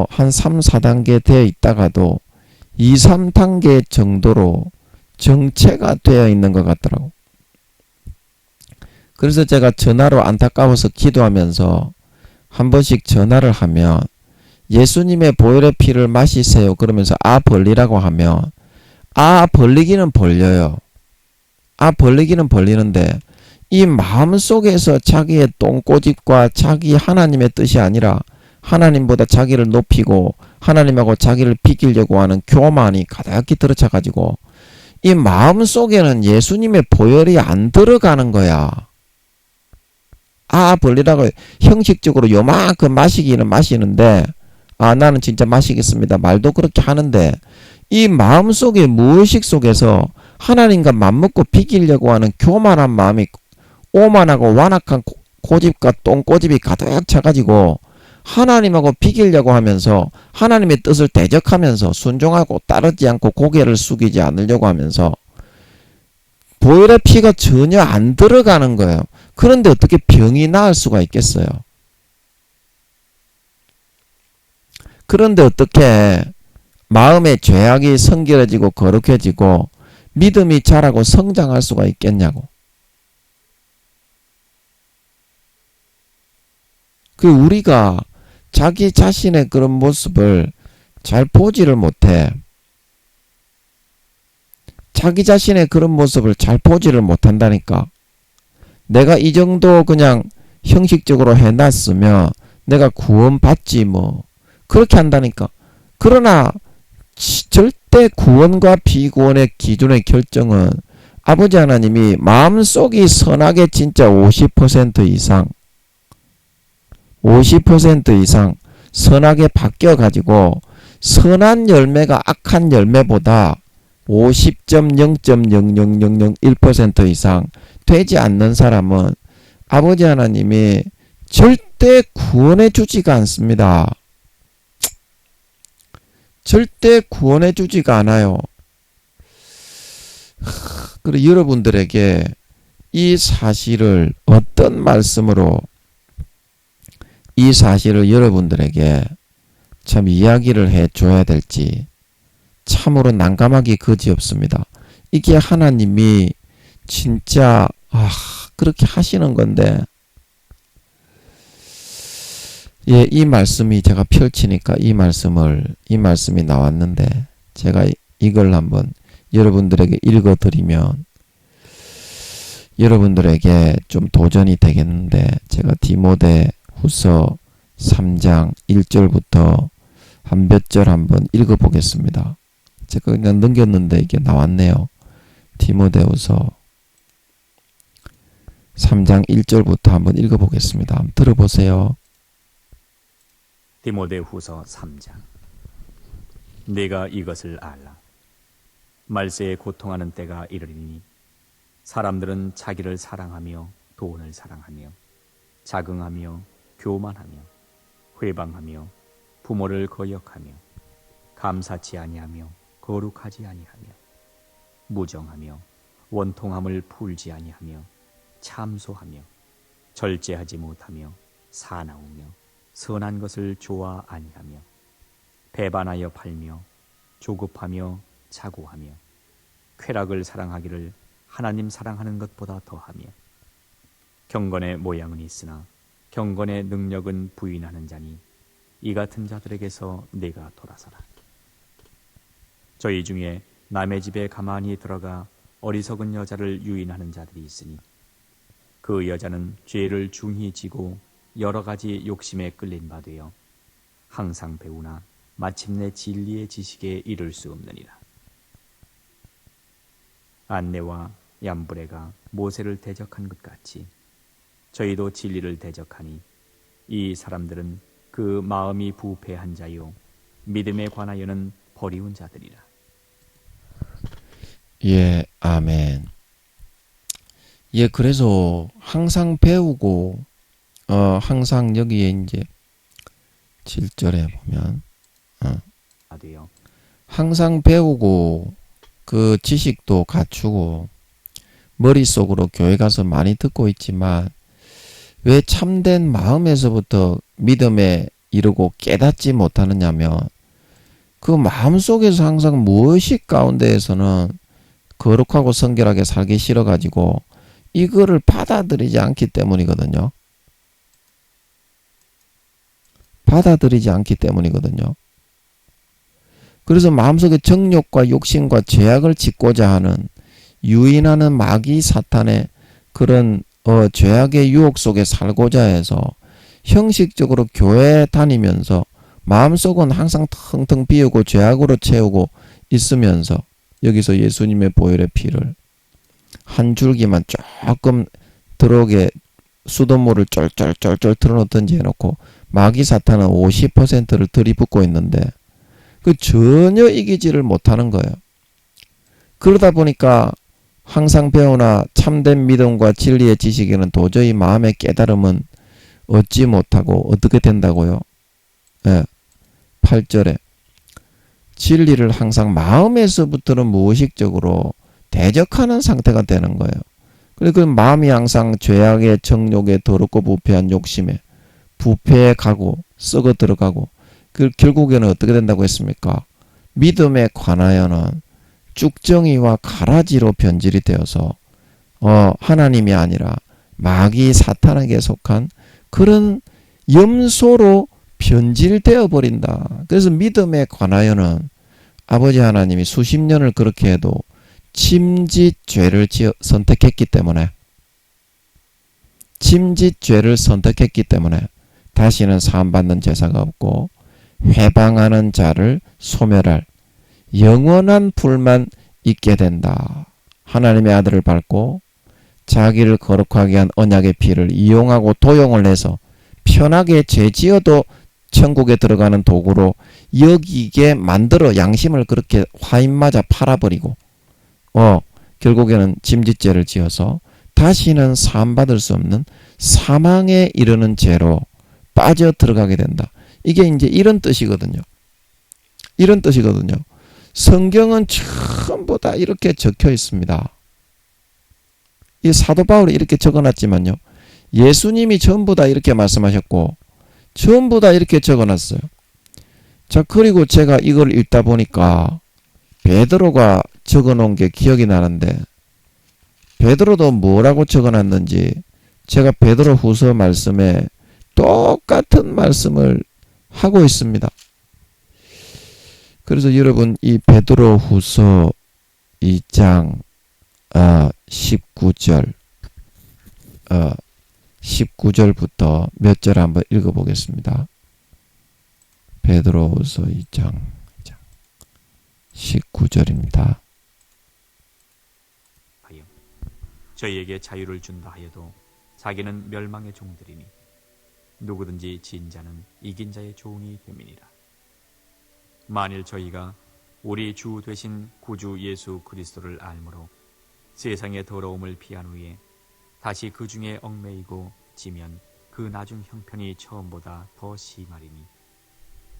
한 3, 4단계 되어 있다가도 2, 3단계 정도로 정체가 되어 있는 것 같더라고. 그래서 제가 전화로 안타까워서 기도하면서 한 번씩 전화를 하면 예수님의 보혈의 피를 마시세요 그러면서 벌리라고 하면 벌리기는 벌려요. 벌리기는 벌리는데 이 마음속에서 자기의 똥꼬집과 자기 하나님의 뜻이 아니라 하나님보다 자기를 높이고 하나님하고 자기를 비기려고 하는 교만이 가득히 들어차가지고 이 마음속에는 예수님의 보혈이 안 들어가는 거야. 벌리라고 형식적으로 요만큼 마시기는 마시는데 나는 진짜 마시겠습니다 말도 그렇게 하는데 이 마음속에 무의식 속에서 하나님과 맘먹고 비기려고 하는 교만한 마음이 오만하고 완악한 고집과 똥꼬집이 가득 차가지고 하나님하고 비기려고 하면서 하나님의 뜻을 대적하면서 순종하고 따르지 않고 고개를 숙이지 않으려고 하면서 보혈의 피가 전혀 안 들어가는 거예요. 그런데 어떻게 병이 나을 수가 있겠어요? 그런데 어떻게 마음의 죄악이 성결해지고 거룩해지고 믿음이 자라고 성장할 수가 있겠냐고. 우리가 자기 자신의 그런 모습을 잘 보지를 못해. 자기 자신의 그런 모습을 잘 보지를 못한다니까. 내가 이 정도 그냥 형식적으로 해놨으면 내가 구원받지 뭐. 그렇게 한다니까. 그러나 절대 구원과 비구원의 기준의 결정은 아버지 하나님이 마음속이 선하게 진짜 50% 이상 50% 이상 선하게 바뀌어가지고 선한 열매가 악한 열매보다 50.0.00001% 이상 되지 않는 사람은 아버지 하나님이 절대 구원해 주지가 않습니다. 절대 구원해 주지가 않아요. 그리고 여러분들에게 이 사실을 어떤 말씀으로 이 사실을 여러분들에게 참 이야기를 해줘야 될지 참으로 난감하기 그지없습니다. 이게 하나님이 진짜 그렇게 하시는 건데 예, 이 말씀이 제가 펼치니까 이 말씀이 나왔는데, 제가 이걸 한번 여러분들에게 읽어드리면, 여러분들에게 좀 도전이 되겠는데, 제가 디모데 후서 3장 1절부터 한 몇 절 한번 읽어보겠습니다. 제가 그냥 넘겼는데 이게 나왔네요. 디모데후서 3장 1절부터 한번 읽어보겠습니다. 한번 들어보세요. 디모데후서 3장. 네가 이것을 알라. 말세에 고통하는 때가 이르리니 사람들은 자기를 사랑하며 돈을 사랑하며 자긍하며 교만하며 회방하며 부모를 거역하며 감사치 아니하며 거룩하지 아니하며 무정하며 원통함을 풀지 아니하며 참소하며 절제하지 못하며 사나우며 선한 것을 좋아 아니하며 배반하여 팔며 조급하며 자고하며 쾌락을 사랑하기를 하나님 사랑하는 것보다 더하며 경건의 모양은 있으나 경건의 능력은 부인하는 자니 이 같은 자들에게서 네가 돌아서라. 저희 중에 남의 집에 가만히 들어가 어리석은 여자를 유인하는 자들이 있으니 그 여자는 죄를 중히 지고 여러 가지 욕심에 끌린 바 되어 항상 배우나 마침내 진리의 지식에 이를 수 없느니라. 안내와 얌브레가 모세를 대적한 것 같이 저희도 진리를 대적하니 이 사람들은 그 마음이 부패한 자요 믿음에 관하여는 버리운 자들이라. 예, 아멘. 예, 그래서 항상 배우고, 항상 여기에 이제 7절에 보면, 되어 항상 배우고, 그 지식도 갖추고, 머릿속으로 교회 가서 많이 듣고 있지만, 왜 참된 마음에서부터 믿음에 이르고 깨닫지 못하느냐면, 그 마음속에서 항상 무의식 가운데에서는 거룩하고 성결하게 살기 싫어가지고 이거를 받아들이지 않기 때문이거든요. 받아들이지 않기 때문이거든요. 그래서 마음속에 정욕과 욕심과 죄악을 짓고자 하는 유인하는 마귀 사탄의 그런 죄악의 유혹 속에 살고자 해서 형식적으로 교회 다니면서 마음속은 항상 텅텅 비우고 죄악으로 채우고 있으면서 여기서 예수님의 보혈의 피를 한 줄기만 조금 들어오게 수돗물을 쫄쫄쫄쫄 틀어놓든지 해놓고 마귀 사탄은 50%를 들이붓고 있는데 그 전혀 이기지를 못하는 거예요. 그러다 보니까 항상 배우나 참된 믿음과 진리의 지식에는 도저히 마음의 깨달음은 얻지 못하고 어떻게 된다고요? 예, 8절에 진리를 항상 마음에서부터는 무의식적으로 대적하는 상태가 되는 거예요. 그리고 그 마음이 항상 죄악의 정욕에 더럽고 부패한 욕심에 부패해 가고 썩어 들어가고 그 결국에는 어떻게 된다고 했습니까? 믿음에 관하여는 쭉정이와 가라지로 변질이 되어서 하나님이 아니라 마귀 사탄에게 속한 그런 염소로 변질되어 버린다. 그래서 믿음에 관하여는 아버지 하나님이 수십 년을 그렇게 해도 침짓죄를 선택했기 때문에 다시는 사함받는 제사가 없고 회방하는 자를 소멸할 영원한 불만 있게 된다. 하나님의 아들을 밟고 자기를 거룩하게 한 언약의 피를 이용하고 도용을 해서 편하게 죄지어도 천국에 들어가는 도구로 여기게 만들어 양심을 그렇게 화인맞아 팔아버리고 결국에는 짐짓죄를 지어서 다시는 사함받을 수 없는 사망에 이르는 죄로 빠져 들어가게 된다. 이게 이제 이런 뜻이거든요. 성경은 전부 다 이렇게 적혀 있습니다. 이 사도 바울이 이렇게 적어놨지만요. 예수님이 전부 다 이렇게 말씀하셨고 전부 다 이렇게 적어놨어요. 자, 그리고 제가 이걸 읽다 보니까 베드로가 적어놓은 게 기억이 나는데 베드로도 뭐라고 적어놨는지 제가 베드로 후서 말씀에 똑같은 말씀을 하고 있습니다. 그래서 여러분 이 베드로후서 2장 19절부터 몇 절 한번 읽어보겠습니다. 베드로후서 2장 19절입니다. 저희에게 자유를 준다 하여도 자기는 멸망의 종들이니 누구든지 진 자는 이긴 자의 종이 됨이니라. 만일 저희가 우리 주 되신 구주 예수 그리스도를 알므로 세상의 더러움을 피한 후에 다시 그 중에 얽매이고 지면 그 나중 형편이 처음보다 더 심하리니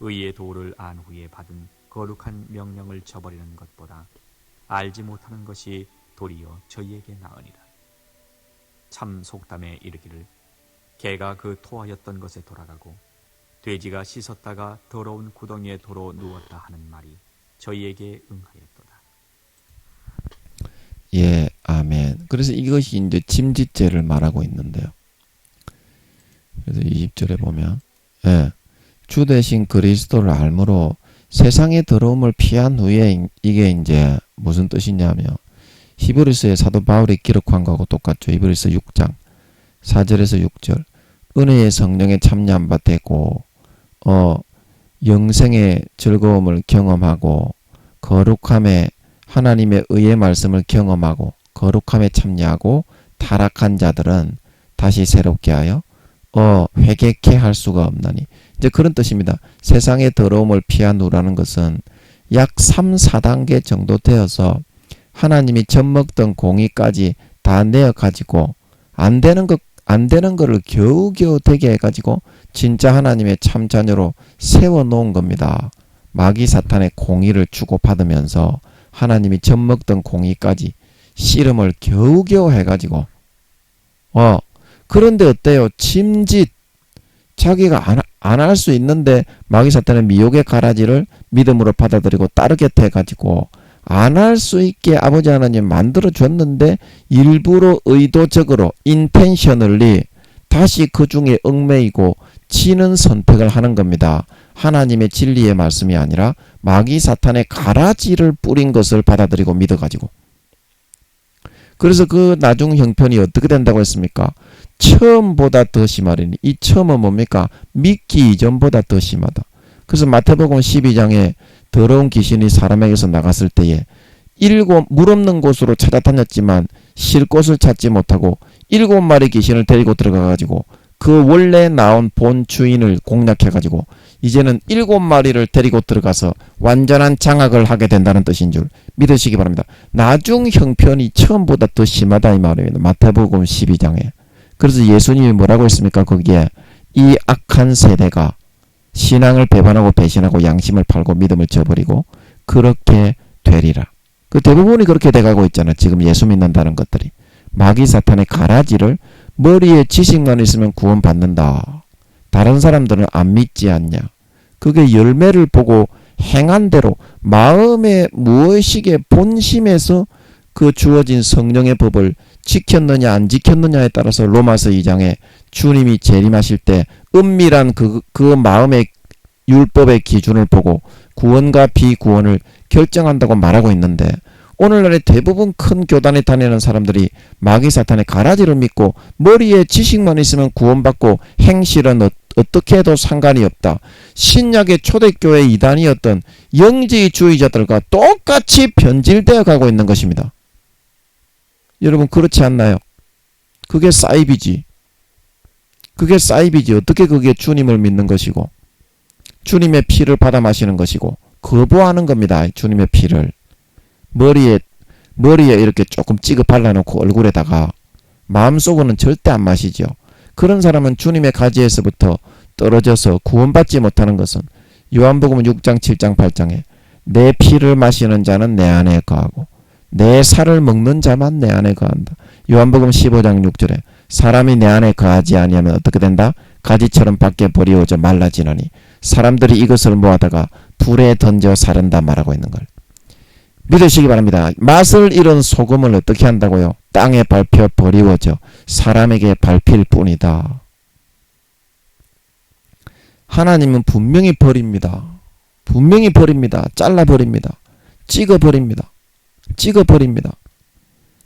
의의 도를 안 후에 받은 거룩한 명령을 저버리는 것보다 알지 못하는 것이 도리어 저희에게 나으니라. 참 속담에 이르기를 개가 그 토하였던 것에 돌아가고 돼지가 씻었다가 더러운 구덩이에 도로 누웠다 하는 말이 저희에게 응하였도다. 예, 아멘. 그래서 이것이 이제 침짓죄를 말하고 있는데요. 그래서 20절에 보면 주 대신 그리스도를 알므로 세상의 더러움을 피한 후에 이게 이제 무슨 뜻이냐면 히브리서의 사도 바울이 기록한 거하고 똑같죠. 히브리서 6장 4절에서 6절 은혜의 성령에 참여한 바 되고 영생의 즐거움을 경험하고 거룩함에 하나님의 의의 말씀을 경험하고 거룩함에 참여하고 타락한 자들은 다시 새롭게 하여 회개케 할 수가 없나니 이제 그런 뜻입니다. 세상의 더러움을 피한 후라는 것은 약 3, 4단계 정도 되어서 하나님이 젖먹던 공의까지 다 내어가지고 안 되는 거를 겨우겨우 되게 해가지고 진짜 하나님의 참 자녀로 세워놓은 겁니다. 마귀 사탄의 공의를 주고받으면서 하나님이 젖먹던 공의까지 씨름을 겨우겨우 해가지고 그런데 어때요? 침짓 자기가 안 할 수 있는데 마귀 사탄의 미혹의 가라지를 믿음으로 받아들이고 따르겠다 해가지고 안 할 수 있게 아버지 하나님 만들어 줬는데 일부러 의도적으로 intentionally 다시 그 중에 얽매이고 치는 선택을 하는 겁니다. 하나님의 진리의 말씀이 아니라 마귀 사탄의 가라지를 뿌린 것을 받아들이고 믿어가지고. 그래서 그 나중 형편이 어떻게 된다고 했습니까? 처음보다 더 심하리니. 이 처음은 뭡니까? 믿기 이전보다 더 심하다. 그래서 마태복음 12장에 더러운 귀신이 사람에게서 나갔을 때에 물 없는 곳으로 찾아다녔지만 쉴 곳을 찾지 못하고 7마리 귀신을 데리고 들어가가지고 그 원래 나온 본 주인을 공략해가지고 이제는 7마리를 데리고 들어가서 완전한 장악을 하게 된다는 뜻인 줄 믿으시기 바랍니다. 나중 형편이 처음보다 더 심하다 이 말입니다. 마태복음 12장에. 그래서 예수님이 뭐라고 했습니까? 거기에 이 악한 세대가 신앙을 배반하고 배신하고 양심을 팔고 믿음을 저버리고 그렇게 되리라. 그 대부분이 그렇게 돼가고 있잖아. 지금 예수 믿는다는 것들이. 마귀 사탄의 가라지를 머리에 지식만 있으면 구원받는다. 다른 사람들은 안 믿지 않냐. 그게 열매를 보고 행한 대로 마음의 무의식의 본심에서 그 주어진 성령의 법을 지켰느냐 안 지켰느냐에 따라서 로마서 2장에 주님이 재림하실 때 은밀한 그 마음의 율법의 기준을 보고 구원과 비구원을 결정한다고 말하고 있는데 오늘날의 대부분 큰 교단에 다니는 사람들이 마귀 사탄의 가라지를 믿고 머리에 지식만 있으면 구원받고 행실은 어떻게 해도 상관이 없다. 신약의 초대교회 이단이었던 영지주의자들과 똑같이 변질되어 가고 있는 것입니다. 여러분 그렇지 않나요? 그게 사이비지. 그게 사이비지. 어떻게 그게 주님을 믿는 것이고 주님의 피를 받아 마시는 것이고 거부하는 겁니다. 주님의 피를. 머리에 이렇게 조금 찍어 발라놓고 얼굴에다가 마음속으로는 절대 안 마시죠. 그런 사람은 주님의 가지에서부터 떨어져서 구원받지 못하는 것은 요한복음 6장 7장 8장에 내 피를 마시는 자는 내 안에 거하고 내 살을 먹는 자만 내 안에 거한다. 요한복음 15장 6절에 사람이 내 안에 거하지 아니하면 어떻게 된다? 가지처럼 밖에 버리워져 말라지느니 사람들이 이것을 모아다가 불에 던져 사른다 말하고 있는 걸 믿으시기 바랍니다. 맛을 잃은 소금을 어떻게 한다고요? 땅에 밟혀 버리워져 사람에게 밟힐 뿐이다. 하나님은 분명히 버립니다. 분명히 버립니다. 잘라버립니다. 찍어버립니다. 찍어버립니다.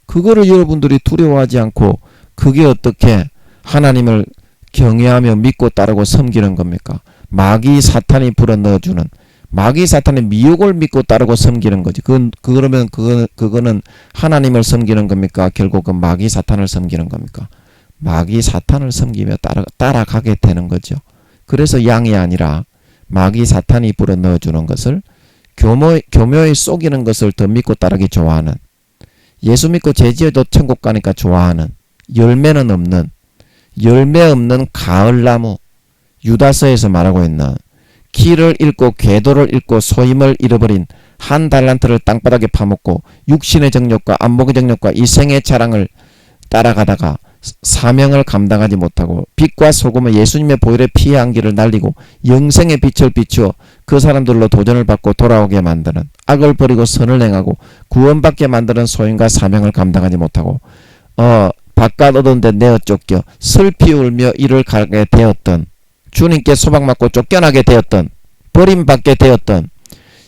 그거를 여러분들이 두려워하지 않고 그게 어떻게 하나님을 경외하며 믿고 따르고 섬기는 겁니까? 마귀 사탄이 불어넣어주는 마귀 사탄의 미혹을 믿고 따르고 섬기는 거지. 그러면 그거는 하나님을 섬기는 겁니까? 결국은 마귀 사탄을 섬기는 겁니까? 마귀 사탄을 섬기며 따라가게 되는 거죠. 그래서 양이 아니라 마귀 사탄이 불어넣어주는 것을 교묘히 속이는 것을 더 믿고 따르기 좋아하는, 예수 믿고 죄지어도 천국 가니까 좋아하는, 열매 없는 가을나무, 유다서에서 말하고 있는 길을 잃고 궤도를 잃고 소임을 잃어버린 한 달란트를 땅바닥에 파먹고 육신의 정욕과 안목의 정욕과 이생의 자랑을 따라가다가 사명을 감당하지 못하고 빛과 소금의 예수님의 보혈의 피의 안기를 날리고 영생의 빛을 비추어 그 사람들로 도전을 받고 돌아오게 만드는, 악을 버리고 선을 행하고 구원받게 만드는 소임과 사명을 감당하지 못하고 바깥 얻은 데 내어 쫓겨 슬피 울며 이를 가게 되었던, 주님께 소박맞고 쫓겨나게 되었던, 버림받게 되었던,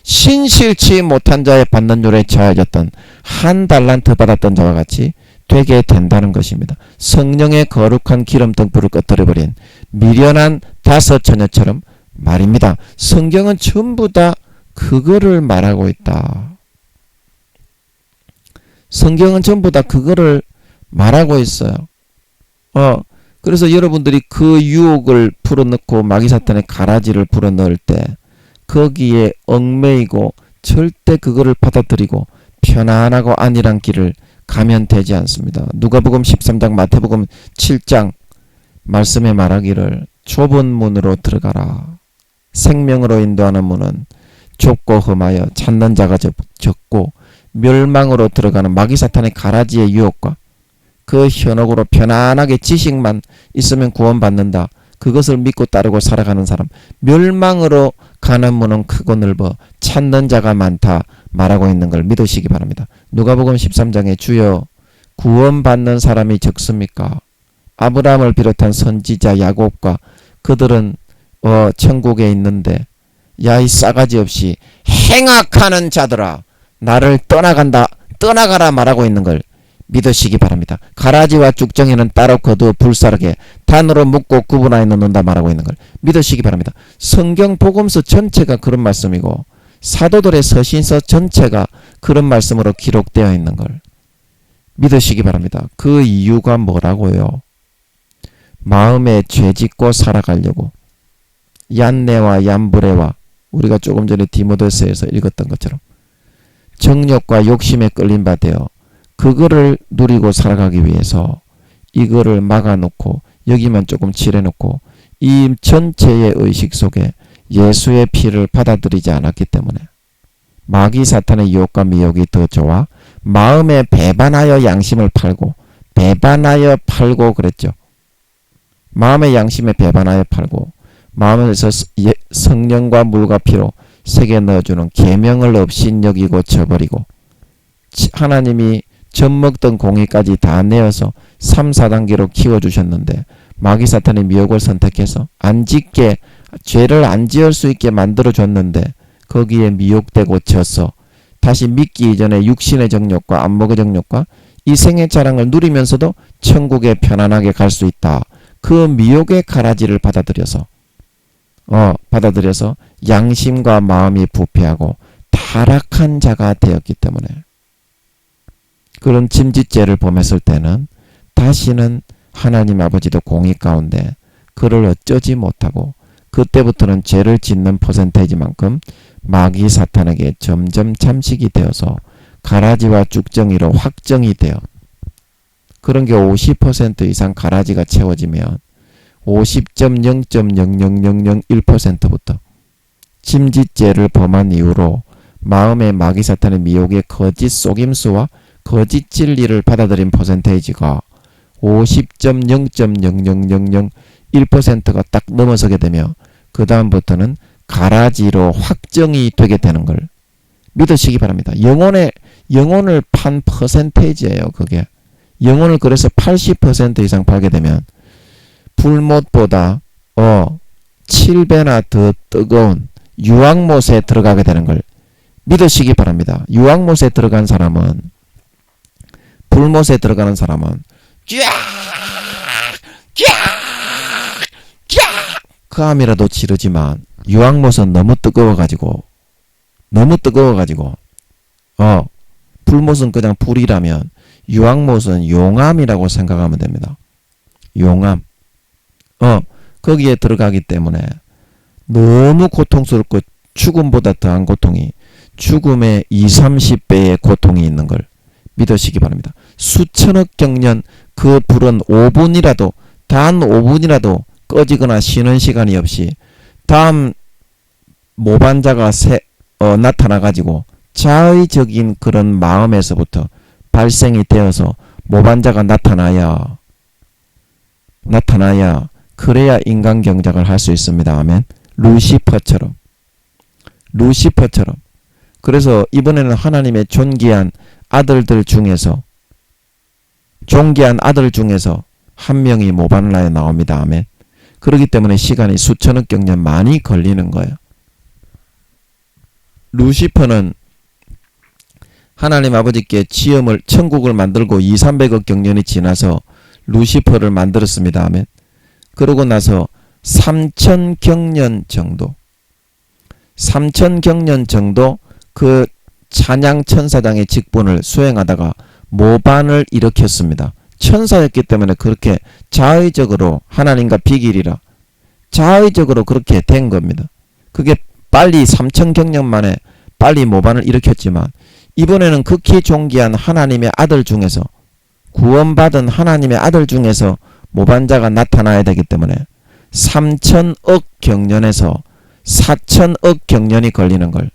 신실치 못한 자의 받는 율에 처해졌던, 한 달란트 받았던 자와 같이 되게 된다는 것입니다. 성령의 거룩한 기름 등불을 꺼뜨려버린 미련한 다섯 처녀처럼 말입니다. 성경은 전부 다 그거를 말하고 있다. 성경은 전부 다 그거를 말하고 있어요. 그래서 여러분들이 그 유혹을 풀어넣고 마귀 사탄의 가라지를 불어넣을 때 거기에 얽매이고 절대 그거를 받아들이고 편안하고 안일한 길을 가면 되지 않습니다. 누가복음 13장, 마태복음 7장 말씀에 말하기를 좁은 문으로 들어가라. 생명으로 인도하는 문은 좁고 험하여 찾는 자가 적고 멸망으로 들어가는 마귀 사탄의 가라지의 유혹과 그 현혹으로 편안하게 지식만 있으면 구원받는다. 그것을 믿고 따르고 살아가는 사람, 멸망으로 가는 문은 크고 넓어 찾는 자가 많다 말하고 있는 걸 믿으시기 바랍니다. 누가복음 13장에 주여 구원받는 사람이 적습니까? 아브라함을 비롯한 선지자 야곱과 그들은 천국에 있는데 야 이 싸가지 없이 행악하는 자들아 나를 떠나가라 말하고 있는 걸 믿으시기 바랍니다. 가라지와 쭉정이는 따로 거두어 불사르게 단으로 묶고 구분하여 놓는다 말하고 있는 걸 믿으시기 바랍니다. 성경 복음서 전체가 그런 말씀이고 사도들의 서신서 전체가 그런 말씀으로 기록되어 있는 걸 믿으시기 바랍니다. 그 이유가 뭐라고요? 마음에 죄짓고 살아가려고 얀네와 얀브레와 우리가 조금 전에 디모데서에서 읽었던 것처럼 정욕과 욕심에 끌린 바 되어 그거를 누리고 살아가기 위해서 이거를 막아놓고 여기만 조금 칠해놓고 이 전체의 의식 속에 예수의 피를 받아들이지 않았기 때문에 마귀 사탄의 유혹과 미혹이 더 좋아 마음에 배반하여 양심을 팔고 그랬죠. 마음의 양심에 배반하여 팔고 마음에서 성령과 물과 피로 새겨 넣어주는 계명을 업신여기고 쳐버리고 하나님이 젖먹던 공의까지 다 내어서 3, 4단계로 키워주셨는데 마귀 사탄의 미혹을 선택해서 죄를 안 지을 수 있게 만들어줬는데 거기에 미혹되고 져서 다시 믿기 이전에 육신의 정욕과 안목의 정욕과 이생의 자랑을 누리면서도 천국에 편안하게 갈 수 있다. 그 미혹의 가라지를 받아들여서 양심과 마음이 부패하고 타락한 자가 되었기 때문에 그런 짐짓죄를 범했을 때는 다시는 하나님 아버지도 공의 가운데 그를 어쩌지 못하고 그때부터는 죄를 짓는 퍼센테이지만큼 마귀 사탄에게 점점 잠식이 되어서 가라지와 쭉정이로 확정이 되어 그런 게 50% 이상 가라지가 채워지면 50.0.00001%부터 짐짓죄를 범한 이후로 마음의 마귀 사탄의 미혹의 거짓 속임수와 거짓 진리를 받아들인 퍼센테이지가 50.0.00001%가 딱 넘어서게 되며 그 다음부터는 가라지로 확정이 되게 되는 걸 믿으시기 바랍니다. 영혼을 판 퍼센테이지예요. 그게 영혼을 그래서 80% 이상 팔게 되면 불못보다 7배나 더 뜨거운 유황못에 들어가게 되는 걸 믿으시기 바랍니다. 유황못에 들어간 사람은, 불못에 들어가는 사람은 그 암이라도 지르지만 유황못은 너무 뜨거워가지고 불못은 그냥 불이라면 유황못은 용암이라고 생각하면 됩니다. 용암. 거기에 들어가기 때문에 너무 고통스럽고 죽음보다 더한 고통이, 죽음의 20-30배의 고통이 있는 걸 믿으시기 바랍니다. 수천억 경년 그 불은 5분이라도, 단 5분이라도 꺼지거나 쉬는 시간이 없이 다음 모반자가 나타나가지고 자의적인 그런 마음에서부터 발생이 되어서 모반자가 나타나야 그래야 인간 경작을 할 수 있습니다. 아멘. 루시퍼처럼. 그래서 이번에는 하나님의 존귀한 아들 중에서 한 명이 모반라에 나옵니다. 아멘. 그렇기 때문에 시간이 수천억 경년 많이 걸리는 거예요. 루시퍼는 하나님 아버지께 천국을 만들고 200-300억 경년이 지나서 루시퍼를 만들었습니다. 아멘. 그러고 나서 3000경년 정도 그 찬양 천사장의 직분을 수행하다가 모반을 일으켰습니다. 천사였기 때문에 그렇게 자의적으로, 하나님과 비길이라 자의적으로 그렇게 된 겁니다. 그게 빨리 3000경년 만에 빨리 모반을 일으켰지만, 이번에는 극히 존귀한 하나님의 아들 중에서, 구원받은 하나님의 아들 중에서 모반자가 나타나야 되기 때문에 3000억 경년에서 4000억 경년이 걸리는 걸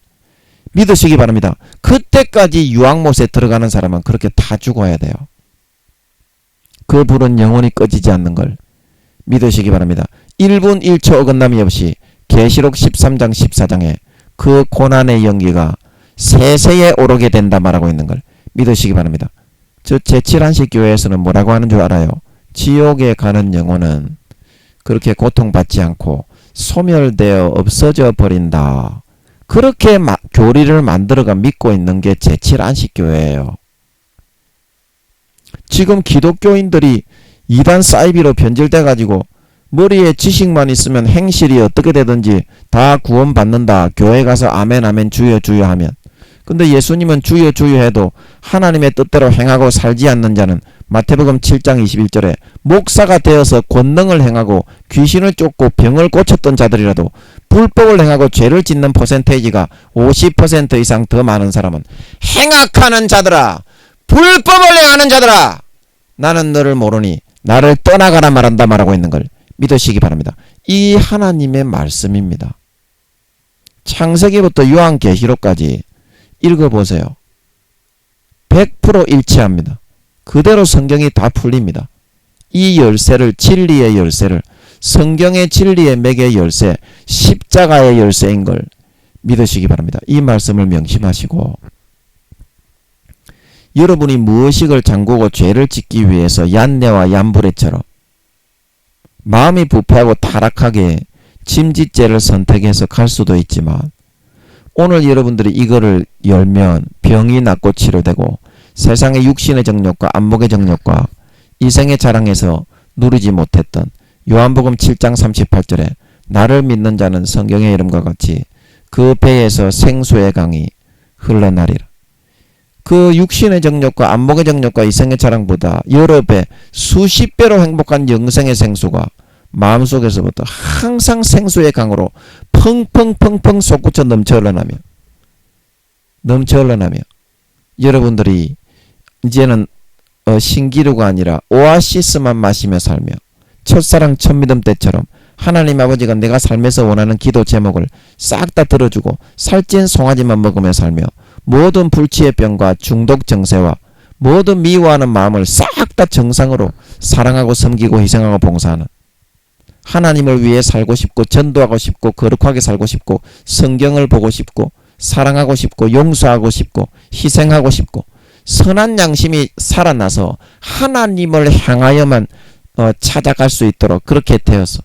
믿으시기 바랍니다. 그때까지 유황못에 들어가는 사람은 그렇게 다 죽어야 돼요. 그 불은 영원히 꺼지지 않는 걸 믿으시기 바랍니다. 1분 1초 어긋남이 없이 계시록 13장 14장에 그 고난의 연기가 세세에 오르게 된다 말하고 있는 걸 믿으시기 바랍니다. 저 제7안식 교회에서는 뭐라고 하는 줄 알아요? 지옥에 가는 영혼은 그렇게 고통받지 않고 소멸되어 없어져 버린다. 그렇게 교리를 만들어가 믿고 있는 게 제7안식 교회예요. 지금 기독교인들이 이단 사이비로 변질돼 가지고 머리에 지식만 있으면 행실이 어떻게 되든지 다 구원받는다. 교회 가서 아멘 아멘 주여 주여 하면. 근데 예수님은 주여 주여 해도 하나님의 뜻대로 행하고 살지 않는 자는 마태복음 7장 21절에 목사가 되어서 권능을 행하고 귀신을 쫓고 병을 고쳤던 자들이라도 불법을 행하고 죄를 짓는 퍼센테이지가 50% 이상 더 많은 사람은 행악하는 자들아, 불법을 행하는 자들아, 나는 너를 모르니 나를 떠나가라 말한다 말하고 있는 걸 믿으시기 바랍니다. 이 하나님의 말씀입니다. 창세기부터 요한계시록까지 읽어보세요. 100% 일치합니다. 그대로 성경이 다 풀립니다. 이 열쇠를, 진리의 열쇠를, 성경의 진리의 맥의 열쇠, 십자가의 열쇠인 걸 믿으시기 바랍니다. 이 말씀을 명심하시고, 여러분이 무의식을 잠그고 죄를 짓기 위해서 얀네와 얀브레처럼 마음이 부패하고 타락하게 침짓죄를 선택해서 갈 수도 있지만, 오늘 여러분들이 이거를 열면 병이 낫고 치료되고 세상의 육신의 정욕과 안목의 정욕과 이생의 자랑에서 누리지 못했던 요한복음 7장 38절에 나를 믿는 자는 성경의 이름과 같이 그 배에서 생수의 강이 흘러나리라. 그 육신의 정욕과 안목의 정욕과 이생의 자랑보다 여러 배, 수십 배로 행복한 영생의 생수가 마음속에서부터 항상 생수의 강으로 펑펑펑펑 솟구쳐 넘쳐 흘러나며 여러분들이 이제는 신기루가 아니라 오아시스만 마시며 살며 첫사랑 첫믿음 때처럼 하나님 아버지가 내가 삶에서 원하는 기도 제목을 싹 다 들어주고 살찐 송아지만 먹으며 살며 모든 불치의 병과 중독 정세와 모든 미워하는 마음을 싹 다 정상으로 사랑하고 섬기고 희생하고 봉사하는, 하나님을 위해 살고 싶고 전도하고 싶고 거룩하게 살고 싶고 성경을 보고 싶고 사랑하고 싶고 용서하고 싶고 희생하고 싶고 선한 양심이 살아나서 하나님을 향하여만 찾아갈 수 있도록 그렇게 되어서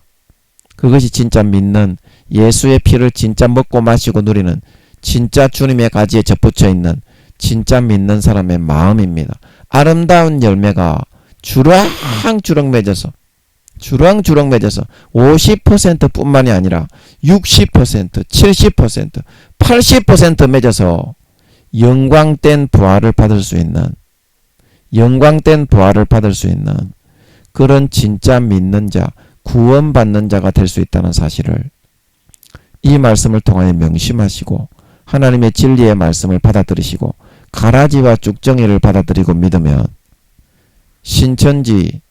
그것이 진짜 믿는, 예수의 피를 진짜 먹고 마시고 누리는, 진짜 주님의 가지에 접붙여 있는 진짜 믿는 사람의 마음입니다. 아름다운 열매가 주렁주렁 맺어서 50%뿐만이 아니라 60%, 70%, 80% 맺어서 영광된 부활을 받을 수 있는 그런 진짜 믿는 자, 구원받는 자가 될 수 있다는 사실을 이 말씀을 통하여 명심하시고 하나님의 진리의 말씀을 받아들이시고 가라지와 쭉정이를 받아들이고 믿으면 신천지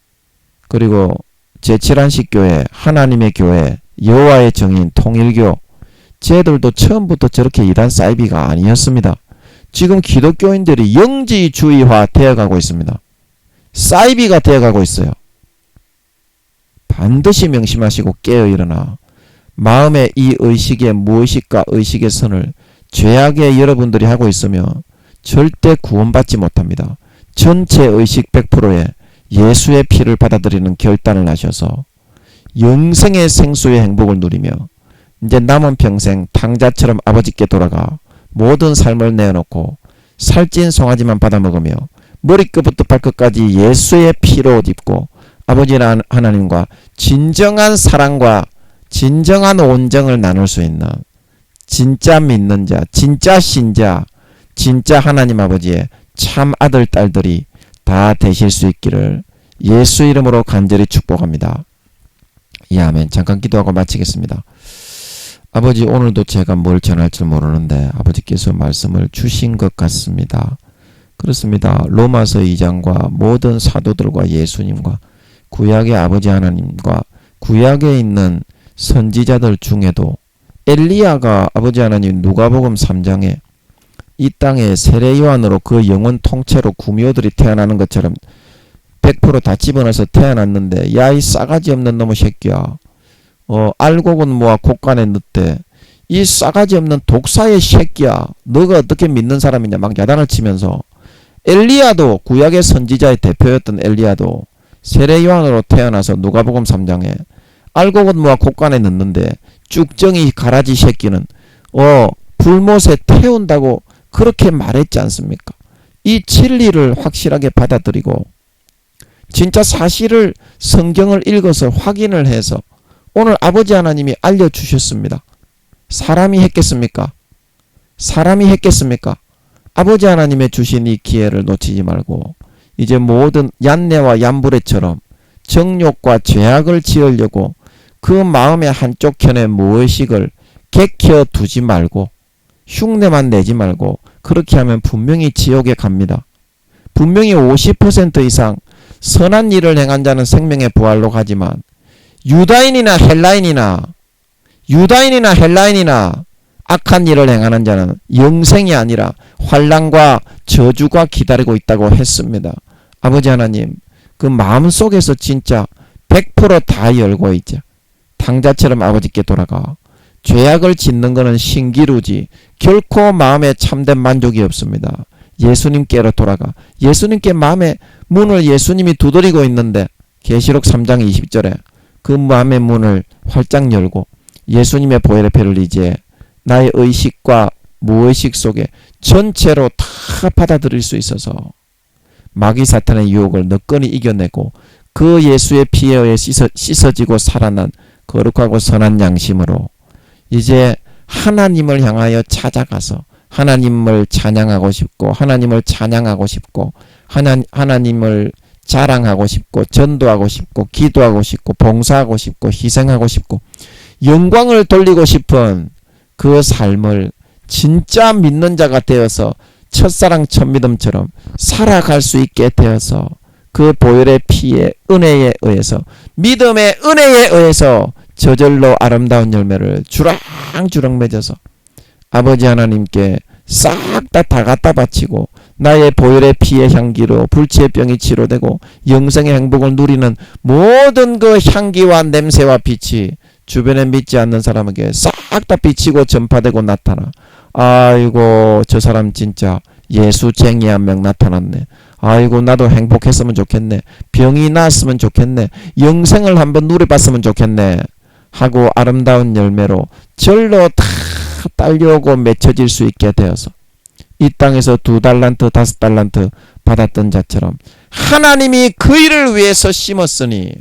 그리고 제7안식교회, 하나님의 교회, 여호와의 정인, 통일교 쟤들도 처음부터 저렇게 이단 사이비가 아니었습니다. 지금 기독교인들이 영지주의화 되어가고 있습니다. 사이비가 되어가고 있어요. 반드시 명심하시고 깨어일어나 마음의 이 의식의 무의식과 의식의 선을 죄악의 여러분들이 하고 있으면 절대 구원받지 못합니다. 전체 의식 100%에 예수의 피를 받아들이는 결단을 하셔서 영생의 생수의 행복을 누리며 이제 남은 평생 탕자처럼 아버지께 돌아가 모든 삶을 내어놓고 살찐 송아지만 받아먹으며 머리끝부터 발끝까지 예수의 피로 옷 입고 아버지 하나님과 진정한 사랑과 진정한 온정을 나눌 수 있는 진짜 믿는 자, 진짜 신자, 진짜 하나님 아버지의 참 아들, 딸들이 다 되실 수 있기를 예수 이름으로 간절히 축복합니다. 예, 아멘. 잠깐 기도하고 마치겠습니다. 아버지, 오늘도 제가 뭘 전할 줄 모르는데 아버지께서 말씀을 주신 것 같습니다. 그렇습니다. 로마서 2장과 모든 사도들과 예수님과 구약의 아버지 하나님과 구약에 있는 선지자들 중에도 엘리야가 아버지 하나님 누가복음 3장에 이 땅에 세례요한으로 그 영혼 통째로 구미호들이 태어나는 것처럼 100% 다 집어넣어서 태어났는데 야 이 싸가지 없는 놈의 새끼야, 알곡은 모아 곡간에 넣대, 이 싸가지 없는 독사의 새끼야, 너가 어떻게 믿는 사람이냐 막 야단을 치면서 엘리야도 구약의 선지자의 대표였던 엘리야도 세례요한으로 태어나서 누가복음 3장에 알곡은 모아 곡간에 넣는데 쭉정이 가라지 새끼는 불못에 태운다고 그렇게 말했지 않습니까? 이 진리를 확실하게 받아들이고 진짜 사실을 성경을 읽어서 확인을 해서 오늘 아버지 하나님이 알려주셨습니다. 사람이 했겠습니까? 아버지 하나님의 주신 이 기회를 놓치지 말고 이제 모든 얀네와 얀브레처럼 정욕과 죄악을 지으려고 그 마음의 한쪽 편에 무의식을 객혀 두지 말고 흉내만 내지 말고 그렇게 하면 분명히 지옥에 갑니다. 분명히 50% 이상 선한 일을 행한 자는 생명의 부활로 가지만 유다인이나 헬라인이나 악한 일을 행하는 자는 영생이 아니라 환난과 저주가 기다리고 있다고 했습니다. 아버지 하나님, 그 마음속에서 진짜 100% 다 열고 있자 탕자처럼 아버지께 돌아가 죄악을 짓는 것은 신기루지 결코 마음에 참된 만족이 없습니다. 예수님께로 돌아가 예수님께 마음의 문을 예수님이 두드리고 있는데 계시록 3장 20절에 그 마음의 문을 활짝 열고 예수님의 보혈의 피를 이제 나의 의식과 무의식 속에 전체로 다 받아들일 수 있어서 마귀 사탄의 유혹을 너끈히 이겨내고 그 예수의 피에 의해 씻어지고 살아난 거룩하고 선한 양심으로 이제 하나님을 향하여 찾아가서 하나님을 찬양하고 싶고 하나님을 자랑하고 싶고 전도하고 싶고 기도하고 싶고 봉사하고 싶고 희생하고 싶고 영광을 돌리고 싶은 그 삶을 진짜 믿는 자가 되어서 첫사랑 첫믿음처럼 살아갈 수 있게 되어서 그 보혈의 피의 은혜에 의해서 믿음의 은혜에 의해서 저절로 아름다운 열매를 주렁주렁 맺어서 아버지 하나님께 싹 다 갖다 바치고 나의 보혈의 피의 향기로 불치의 병이 치료되고 영생의 행복을 누리는 모든 그 향기와 냄새와 빛이 주변에 믿지 않는 사람에게 싹 다 비치고 전파되고 나타나. 아이고 저 사람 진짜 예수쟁이 한 명 나타났네. 아이고 나도 행복했으면 좋겠네. 병이 나았으면 좋겠네. 영생을 한번 누려봤으면 좋겠네. 하고 아름다운 열매로 절로 다 딸려오고 맺혀질 수 있게 되어서 이 땅에서 2달란트 5달란트 받았던 자처럼 하나님이 그 일을 위해서 심었으니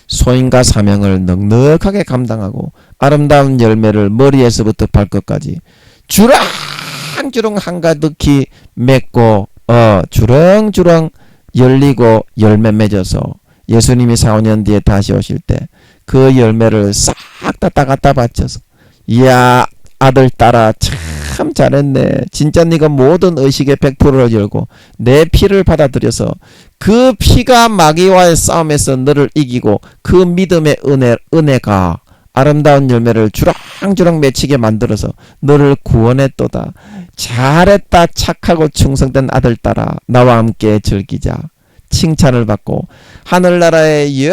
소임과 사명을 넉넉하게 감당하고 아름다운 열매를 머리에서부터 발끝까지 주렁주렁 한가득히 맺고 주렁주렁 열리고 열매 맺어서 예수님이 4-5년 뒤에 다시 오실 때 그 열매를 싹 다 갖다 바쳐서 이야 아들 딸아 참 잘했네. 진짜 네가 모든 의식의 100%를 열고 내 피를 받아들여서 그 피가 마귀와의 싸움에서 너를 이기고 그 믿음의 은혜가 아름다운 열매를 주렁주렁 맺히게 만들어서 너를 구원했도다. 잘했다. 착하고 충성된 아들 딸아 나와 함께 즐기자. 칭찬을 받고 하늘나라의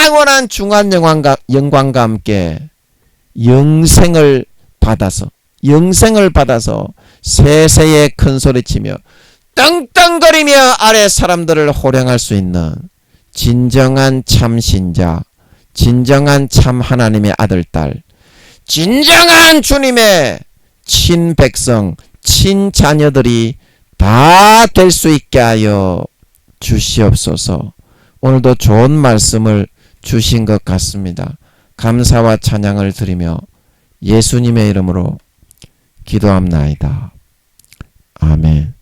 영원한 중한 영광과 함께 영생을 받아서 세세에 큰 소리치며 떵떵거리며 아래 사람들을 호령할 수 있는 진정한 참 신자, 진정한 참 하나님의 아들 딸, 진정한 주님의 친백성, 친자녀들이 다 될 수 있게 하여 주시옵소서. 오늘도 좋은 말씀을 주신 것 같습니다. 감사와 찬양을 드리며 예수님의 이름으로 기도합나이다. 아멘.